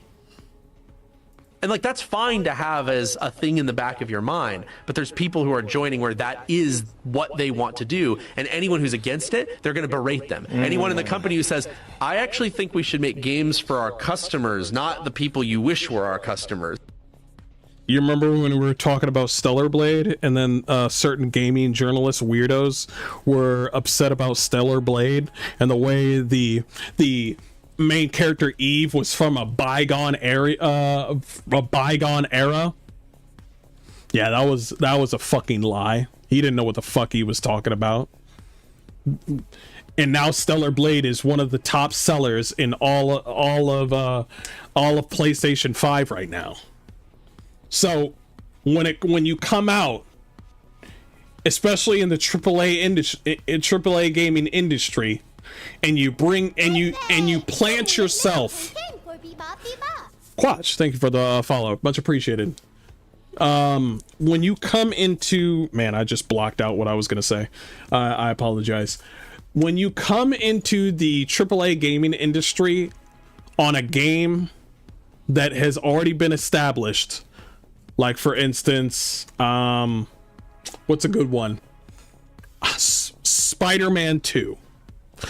And like, that's fine to have as a thing in the back of your mind, but there's people who are joining where that is what they want to do, and anyone who's against it, they're going to berate them. Anyone in the company who says, I actually think we should make games for our customers, not the people you wish were our customers. You remember when we were talking about Stellar Blade, and then certain gaming journalists, weirdos, were upset about Stellar Blade and the way the main character Eve was from a bygone era. Yeah, that was a fucking lie. He didn't know what the fuck he was talking about. And now Stellar Blade is one of the top sellers in all of PlayStation 5 right now. So when you come out, especially in the AAA gaming industry, and you plant yourself. Quatch, thank you for the follow, much appreciated. When you come into, man, I just blocked out what I was gonna say. I apologize. when you come into the AAA gaming industry on a game that has already been established, like for instance, what's a good one? Spider-Man 2.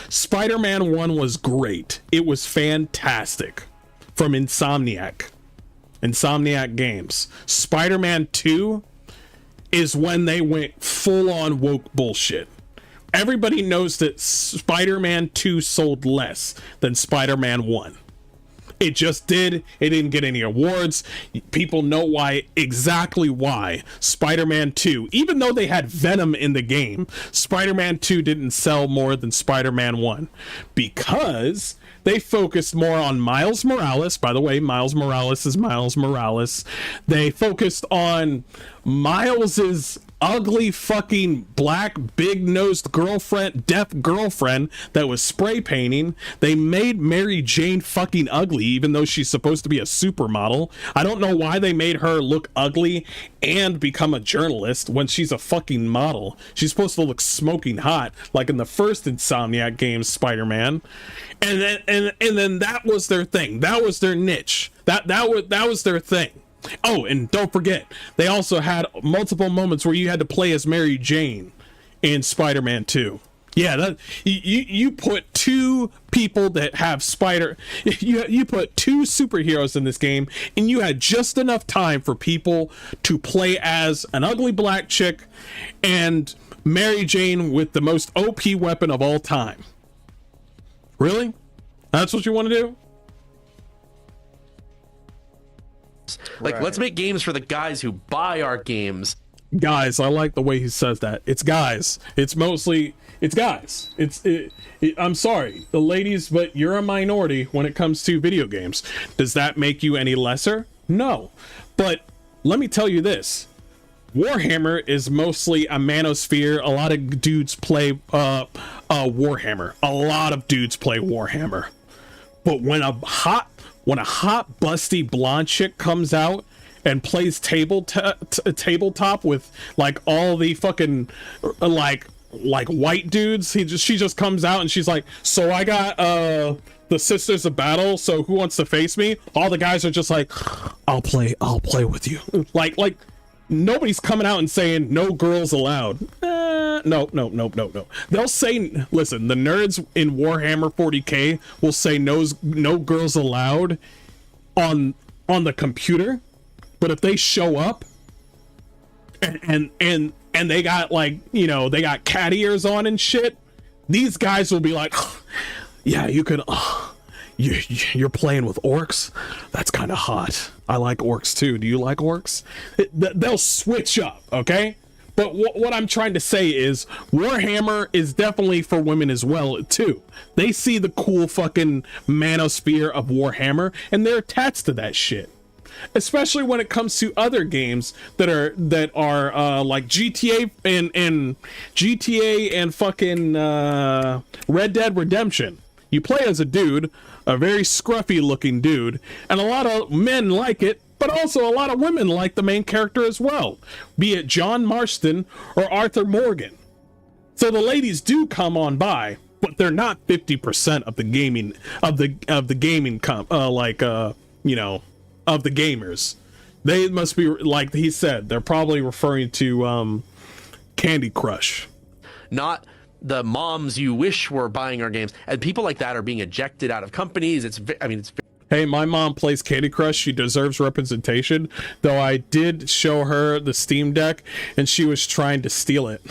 Spider-Man 1 was great. It was fantastic. From Insomniac Games. Spider-Man 2 is when they went full-on woke bullshit. Everybody knows that Spider-Man 2 sold less than Spider-Man 1. It just did. It didn't get any awards. People know why, exactly why Spider-Man 2, even though they had Venom in the game, Spider-Man 2 didn't sell more than Spider-Man 1, because they focused more on Miles Morales. By the way, Miles Morales is Miles Morales. They focused on Miles's ugly fucking black big-nosed girlfriend, deaf girlfriend that was spray painting. They made Mary Jane fucking ugly, even though she's supposed to be a supermodel. I don't know why they made her look ugly and become a journalist when she's a fucking model. She's supposed to look smoking hot, like in the first Insomniac games, Spider-Man. And then that was their thing. That was their niche. That was their thing. Oh, and don't forget, they also had multiple moments where you had to play as Mary Jane in Spider-Man 2. Yeah, that you put two people that have you put two superheroes in this game, and you had just enough time for people to play as an ugly black chick and Mary Jane with the most OP weapon of all time. Really? That's what you want to do? Like, Right. let's make games for the guys who buy our games. Guys, I like the way he says that. It's guys. It's guys. I'm sorry, the ladies, but you're a minority when it comes to video games. Does that make you any lesser? No. But let me tell you this. Warhammer is mostly a manosphere. A lot of dudes play Warhammer. A lot of dudes play Warhammer. But when a hot busty blonde chick comes out and plays tabletop with like all the fucking like white dudes, she just comes out and she's like, so I got the Sisters of Battle, so who wants to face me? All the guys are just like, I'll play with you. like nobody's coming out and saying no girls allowed. No. They'll say, listen, the nerds in Warhammer 40K will say no girls allowed on the computer, but if they show up and they got like, you know, they got cat ears on and shit, these guys will be like, yeah, you could. You're playing with orcs? That's kind of hot. I like orcs too. Do you like orcs? They'll switch up, okay? But what I'm trying to say is Warhammer is definitely for women as well too. They see the cool fucking manosphere of Warhammer and they're attached to that shit. Especially when it comes to other games that are like GTA and fucking Red Dead Redemption. You play as a dude, a very scruffy looking dude, and a lot of men like it, but also a lot of women like the main character as well, be it John Marston or Arthur Morgan. So the ladies do come on by, but they're not 50% of the gaming of the gaming of the gamers. They must be, like he said, they're probably referring to Candy Crush. Not the moms you wish were buying our games, and people like that are being ejected out of companies. It's Hey, my mom plays Candy Crush. She deserves representation, though I did show her the Steam Deck and she was trying to steal it.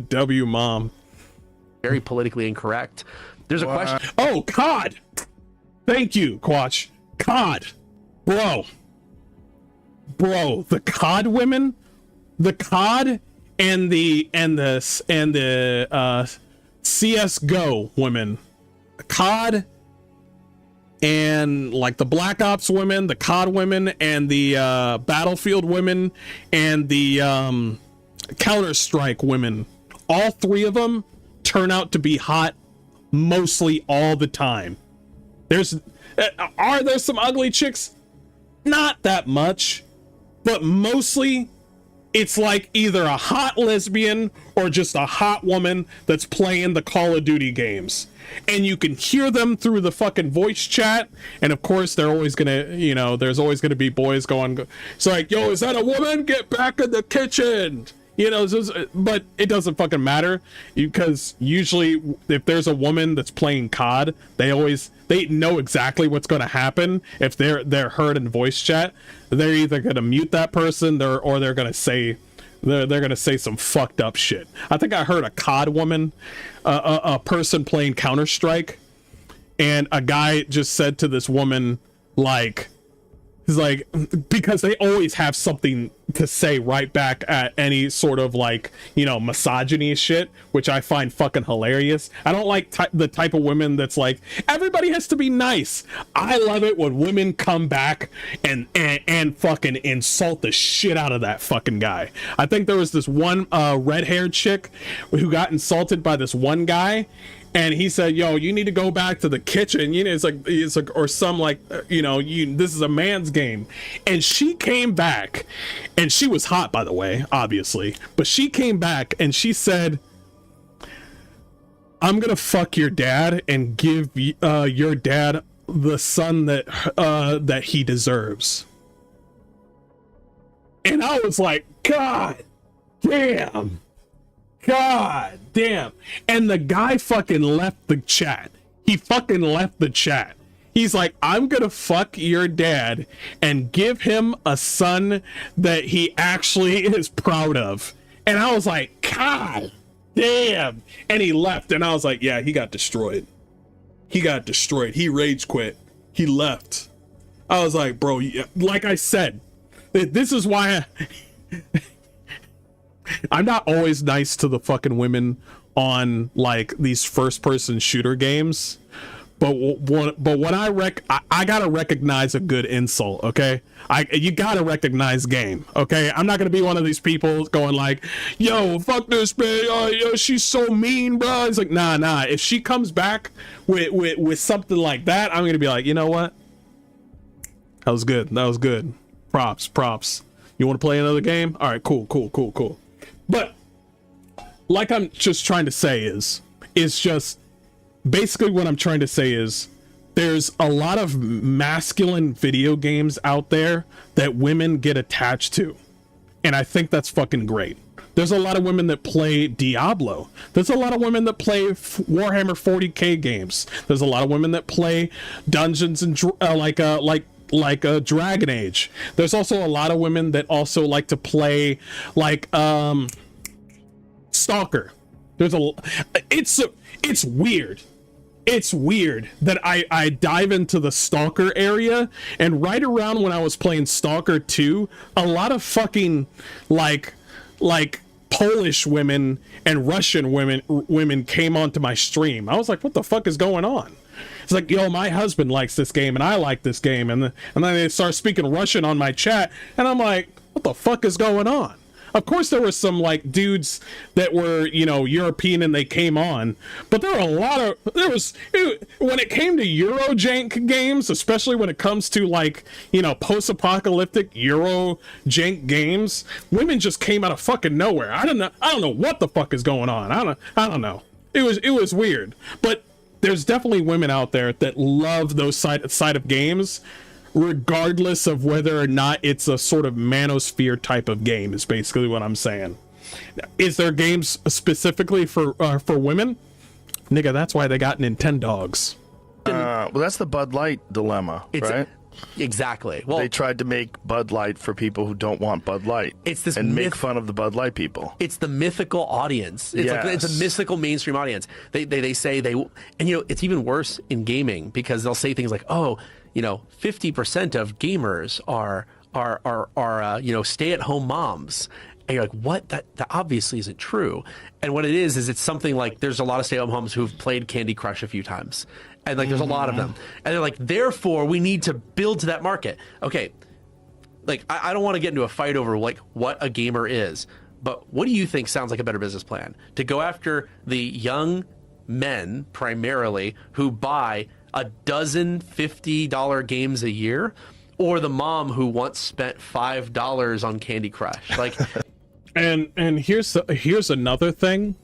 W mom. very politically incorrect. There's a question. Oh, COD. Thank you, Quatch. COD. Bro, the COD women, the COD and the CS:GO women, COD and like the Black Ops women, the COD women, and the Battlefield women, and the Counter-Strike women, all three of them turn out to be hot mostly all the time. Are there some ugly chicks? Not that much, but mostly it's like either a hot lesbian or just a hot woman that's playing the Call of Duty games. And you can hear them through the fucking voice chat. And of course, they're always gonna, you know, there's always gonna be boys going, it's like, yo, is that a woman? Get back in the kitchen. You know, but it doesn't fucking matter, because usually if there's a woman that's playing COD, they know exactly what's going to happen. If they're heard in voice chat, they're either going to mute that person, or they're going to say they're going to say some fucked up shit. I think I heard a COD woman, a person playing Counter-Strike, and a guy just said to this woman, like, he's like, because they always have something to say right back at any sort of, like, you know, misogyny shit, which I find fucking hilarious. I don't like the type of women that's like, everybody has to be nice. I love it when women come back and fucking insult the shit out of that fucking guy. I think there was this one red-haired chick who got insulted by this one guy. And he said, yo, you need to go back to the kitchen. You know, it's like, or some, like, you know, this is a man's game. And she came back, and she was hot, by the way, obviously. But she came back and she said, I'm going to fuck your dad and give your dad the son that he deserves. And I was like, God damn. God damn. And the guy fucking left the chat. He fucking left the chat. He's like, I'm gonna fuck your dad and give him a son that he actually is proud of. And I was like, God damn. And he left, and I was like, yeah, he got destroyed. He got destroyed. He rage quit. He left. I was like, bro, like I said, this is why I'm not always nice to the fucking women on, like, these first-person shooter games, but when I gotta recognize a good insult, okay? You gotta recognize game, okay? I'm not gonna be one of these people going like, yo, fuck this man, yo, she's so mean, bro. It's like, nah. If she comes back with something like that, I'm gonna be like, you know what? That was good. Props. You want to play another game? All right, cool. But like I'm just trying to say is just basically what I'm trying to say is there's a lot of masculine video games out there that women get attached to. And I think that's fucking great. There's a lot of women that play Diablo. There's a lot of women that play Warhammer 40K games. There's a lot of women that play Dungeons and like Dragon Age. There's also a lot of women that also like to play like Stalker. It's weird. It's weird that I dive into the Stalker area, and right around when I was playing Stalker 2, a lot of fucking like Polish women and Russian women came onto my stream. I was like, what the fuck is going on? It's like, yo, my husband likes this game and I like this game, and then they start speaking Russian on my chat, and I'm like, what the fuck is going on? Of course there were some like dudes that were, you know, European and they came on, but there were a lot of, when it came to Eurojank games, especially when it comes to like, you know, post-apocalyptic Eurojank games, women just came out of fucking nowhere. I don't know what the fuck is going on. I don't know. It was weird, but there's definitely women out there that love those side of games, regardless of whether or not it's a sort of manosphere type of game, is basically what I'm saying. Is there games specifically for women? Nigga, that's why they got Nintendogs. Well, that's the Bud Light dilemma, right? Exactly. Well, they tried to make Bud Light for people who don't want Bud Light. It's this make fun of the Bud Light people. It's the mythical audience. It's like it's a mythical mainstream audience. They say they, and you know, it's even worse in gaming because they'll say things like, oh, you know, 50% of gamers are you know, stay-at-home moms. And you're like, what? That obviously isn't true. And what it is it's something like there's a lot of stay-at-home moms who've played Candy Crush a few times. And like there's a lot of them. And they're like, therefore, we need to build to that market. Okay, like I don't want to get into a fight over like what a gamer is, but what do you think sounds like a better business plan? To go after the young men primarily who buy a dozen $50 games a year, or the mom who once spent $5 on Candy Crush? Like, And here's another thing,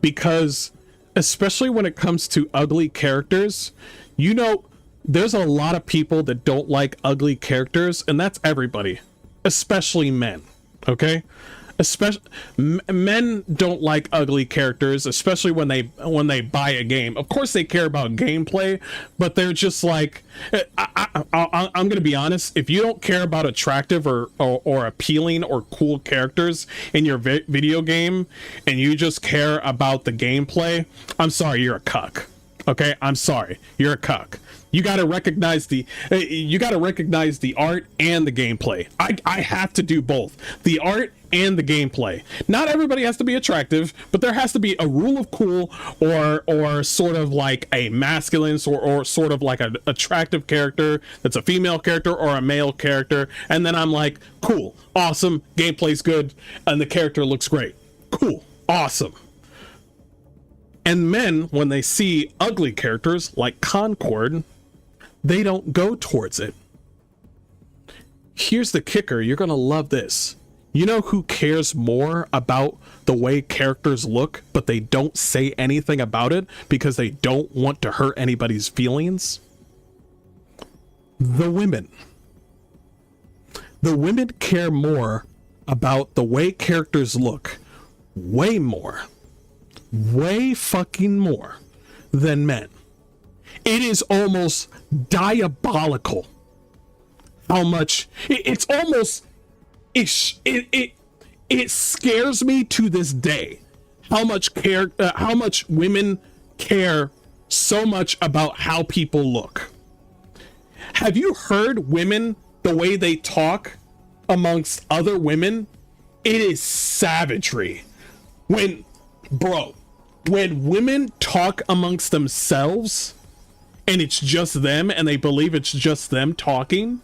because especially when it comes to ugly characters, you know, there's a lot of people that don't like ugly characters, and that's everybody, especially men. Okay, especially men don't like ugly characters, especially when they buy a game. Of course they care about gameplay, but they're just like, I'm gonna be honest, if you don't care about attractive or appealing or cool characters in your video game, and you just care about the gameplay, I'm sorry, you're a cuck. Okay, I'm sorry, you're a cuck. You got to recognize the art and the gameplay. I have to do both, the art and the gameplay. Not everybody has to be attractive, but there has to be a rule of cool, or sort of like a masculine or sort of like an attractive character that's a female character or a male character, and then I'm like, cool, awesome, gameplay's good, and the character looks great. Cool, awesome. And men, when they see ugly characters like Concord, they don't go towards it. Here's the kicker. You're going to love this. You know who cares more about the way characters look, but they don't say anything about it because they don't want to hurt anybody's feelings? The women. The women care more about the way characters look, way more, way fucking more than men. It is almost diabolical how much it scares me to this day how much women care so much about how people look. Have you heard women, the way they talk amongst other women? It is savagery. When women talk amongst themselves, and it's just them, and they believe it's just them talking,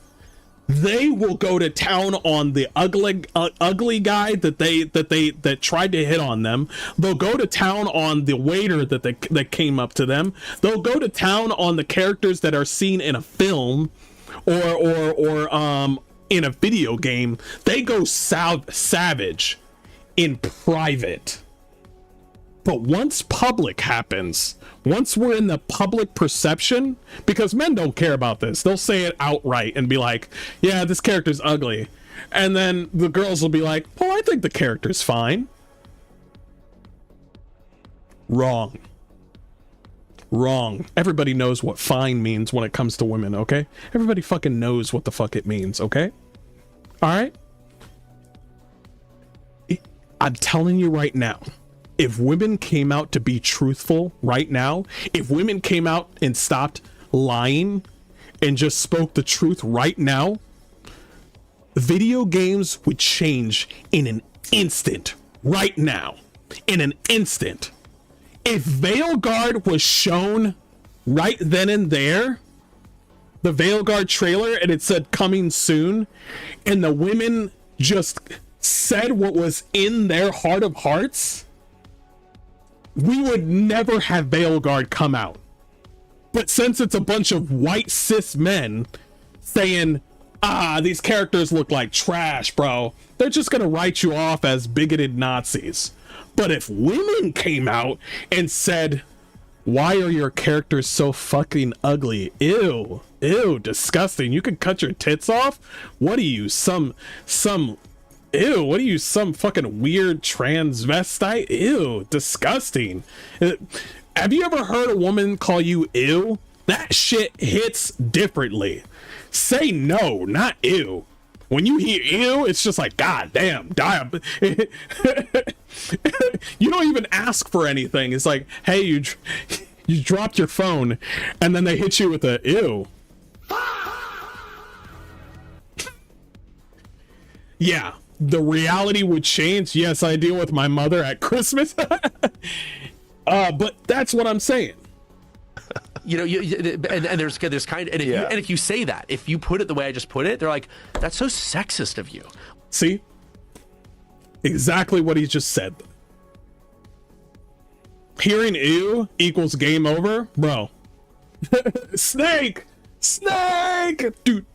they will go to town on the ugly guy that tried to hit on them. They'll go to town on the waiter that came up to them. They'll go to town on the characters that are seen in a film or in a video game. They go savage in private. But once public happens, once we're in the public perception, because men don't care about this, they'll say it outright and be like, yeah, this character's ugly. And then the girls will be like, well, I think the character's fine. Wrong. Everybody knows what fine means when it comes to women, okay? Everybody fucking knows what the fuck it means, okay? All right? I'm telling you right now, if women came out to be truthful right now, if women came out and stopped lying and just spoke the truth right now, video games would change in an instant. Right now, in an instant. If Veilguard was shown right then and there, the Veilguard trailer, and it said coming soon, and the women just said what was in their heart of hearts, we would never have Veilguard come out. But since it's a bunch of white cis men saying, these characters look like trash, bro, they're just gonna write you off as bigoted Nazis. But if women came out and said, why are your characters so fucking ugly? Ew, disgusting. You can cut your tits off? What are you, some ew, what are you, some fucking weird transvestite? Ew, disgusting. Have you ever heard a woman call you ew? That shit hits differently. Say no, not ew. When you hear ew, it's just like, god damn, you don't even ask for anything. It's like, hey, you dropped your phone, and then they hit you with a ew. Yeah. The reality would change. Yes, I deal with my mother at Christmas. But that's what I'm saying. You know, and there's kind of, and if you say that, if you put it the way I just put it, they're like, that's so sexist of you. See? Exactly what he just said. Hearing ew equals game over, bro. Snake! Do.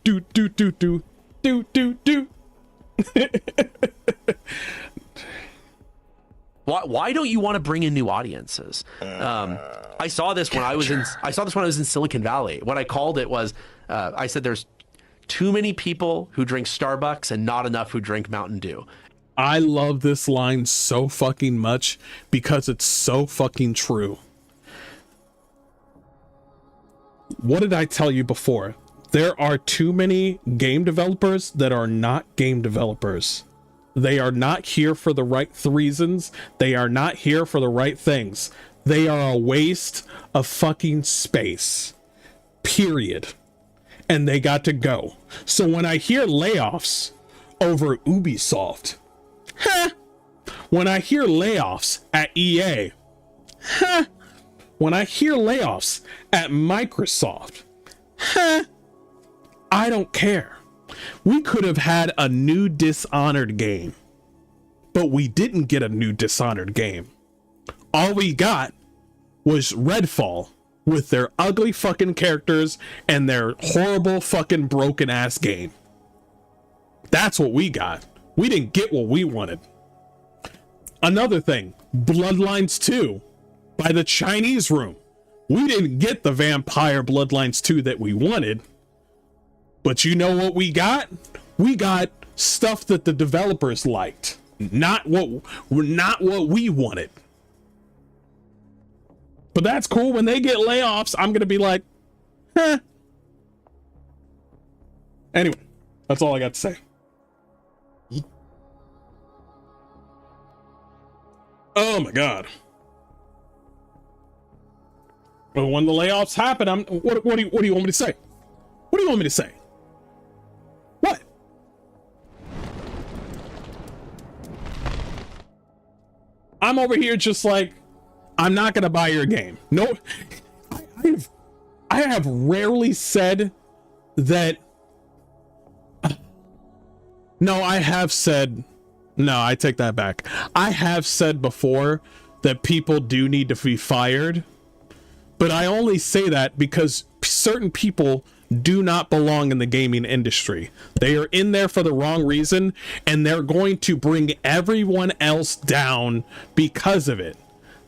Why don't you want to bring in new audiences? I saw this when I was in Silicon Valley. What I called it was, I said there's too many people who drink Starbucks and not enough who drink Mountain Dew. I love this line so fucking much because it's so fucking true. What did I tell you before? There are too many game developers that are not game developers. They are not here for the right reasons. They are not here for the right things. They are a waste of fucking space. Period. And they got to go. So when I hear layoffs over Ubisoft, when I hear layoffs at EA, when I hear layoffs at Microsoft, I don't care. We could have had a new Dishonored game, but we didn't get a new Dishonored game. All we got was Redfall with their ugly fucking characters and their horrible fucking broken ass game. That's what we got. We didn't get what we wanted. Another thing, Bloodlines 2 by the Chinese Room. We didn't get the Vampire Bloodlines 2 that we wanted. But you know what we got? We got stuff that the developers liked, not what we wanted. But that's cool. When they get layoffs, I'm gonna be like, Anyway, that's all I got to say. Oh my god. But when the layoffs happen, what do you want me to say? What do you want me to say? What? I'm over here just like, I'm not gonna buy your game. No, I have rarely said that. No, I have said, no, I take that back. I have said before that people do need to be fired, but I only say that because certain people do not belong in the gaming industry. They are in there for the wrong reason, and they're going to bring everyone else down because of it.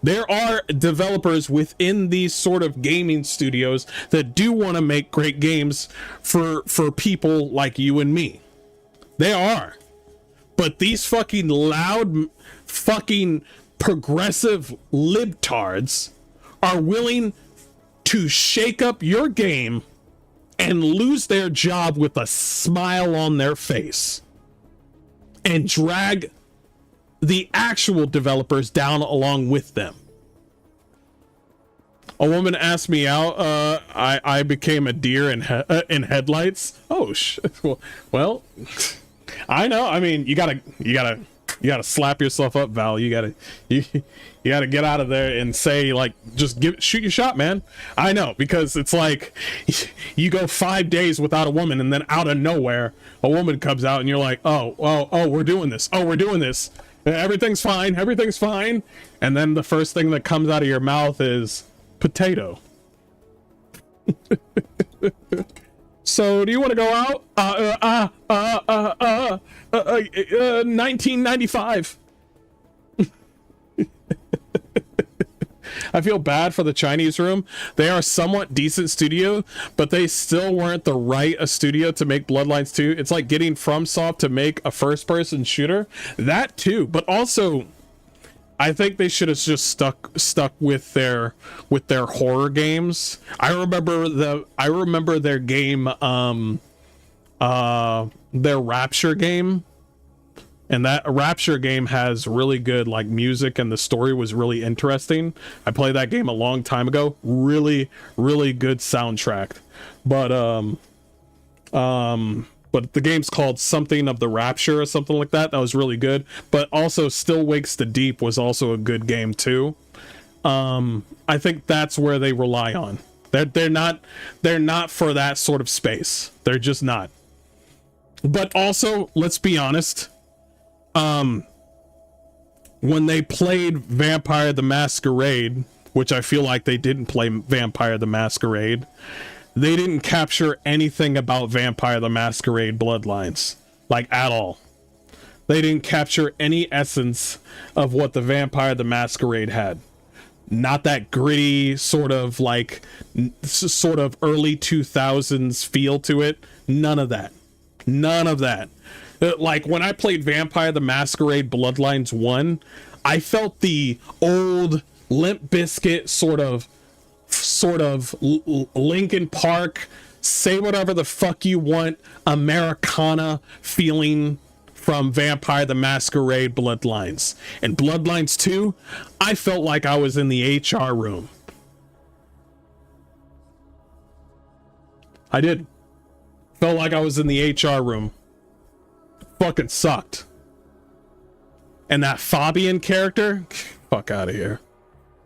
There are developers within these sort of gaming studios that do want to make great games for people like you and me. They are. But these fucking loud, fucking progressive libtards are willing to shake up your game and lose their job with a smile on their face and drag the actual developers down along with them. A woman asked me out. I became a deer in headlights. Oh shit. Well, I know. I mean, you gotta slap yourself up, Val. You gotta get out of there and say, like, just shoot your shot, man. I know, because it's like you go 5 days without a woman, and then out of nowhere a woman comes out and you're like, oh, we're doing this. Oh, we're doing this. Everything's fine. Everything's fine. And then the first thing that comes out of your mouth is potato. So, do you want to go out? 1995. I feel bad for the Chinese Room. They are a somewhat decent studio, but they still weren't the right studio to make Bloodlines 2. It's like getting FromSoft to make a first-person shooter. That too, but also, I think they should have just stuck with their horror games. I remember their game, their Rapture game, and that Rapture game has really good like music, and the story was really interesting. I played that game a long time ago. Really, really good soundtrack. But the game's called something of the Rapture or something like that. That was really good. But also Still Wakes the Deep was also a good game too. I think that's where they rely on. They're not for that sort of space. They're just not. But also, let's be honest, when they played Vampire the Masquerade, which I feel like they didn't play Vampire the Masquerade, they didn't capture anything about Vampire the Masquerade Bloodlines, like, at all. They didn't capture any essence of what the Vampire the Masquerade had. Not that gritty sort of like sort of early 2000s feel to it. None of that. None of that. Like when I played Vampire the Masquerade Bloodlines 1, I felt the old Limp Bizkit sort of Linkin Park, say whatever the fuck you want, Americana feeling from Vampire the Masquerade Bloodlines. And Bloodlines 2, I felt like I was in the HR room. I did. Felt like I was in the HR room. Fucking sucked. And that Fabian character, fuck out of here.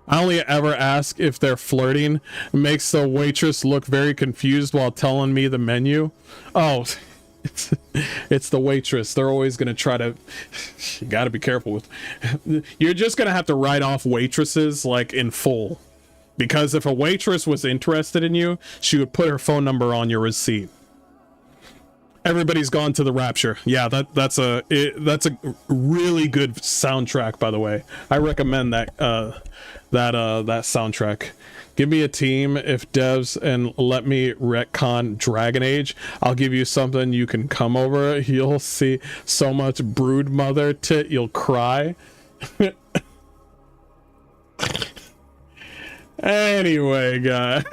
I only ever ask if they're flirting. It makes the waitress look very confused while telling me the menu. Oh, it's the waitress. They're always going to try to, you got to be careful with, you're just going to have to write off waitresses like in full. Because if a waitress was interested in you, she would put her phone number on your receipt. Everybody's Gone to the Rapture. Yeah, that's a really good soundtrack, by the way. I recommend that soundtrack. Give me a team if devs and let me retcon Dragon Age. I'll give you something you can come over. You'll see so much brood mother tit you'll cry. Anyway, guys.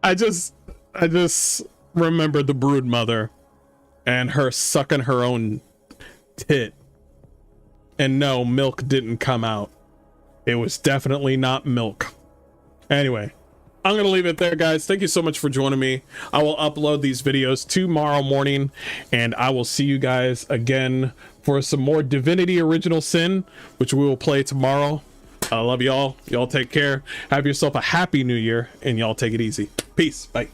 I just remembered the brood mother and her sucking her own tit. And no, milk didn't come out. It was definitely not milk. Anyway, I'm going to leave it there, guys. Thank you so much for joining me. I will upload these videos tomorrow morning, and I will see you guys again for some more Divinity Original Sin, which we will play tomorrow. I love y'all. Y'all take care. Have yourself a happy new year, and y'all take it easy. Peace. Bye.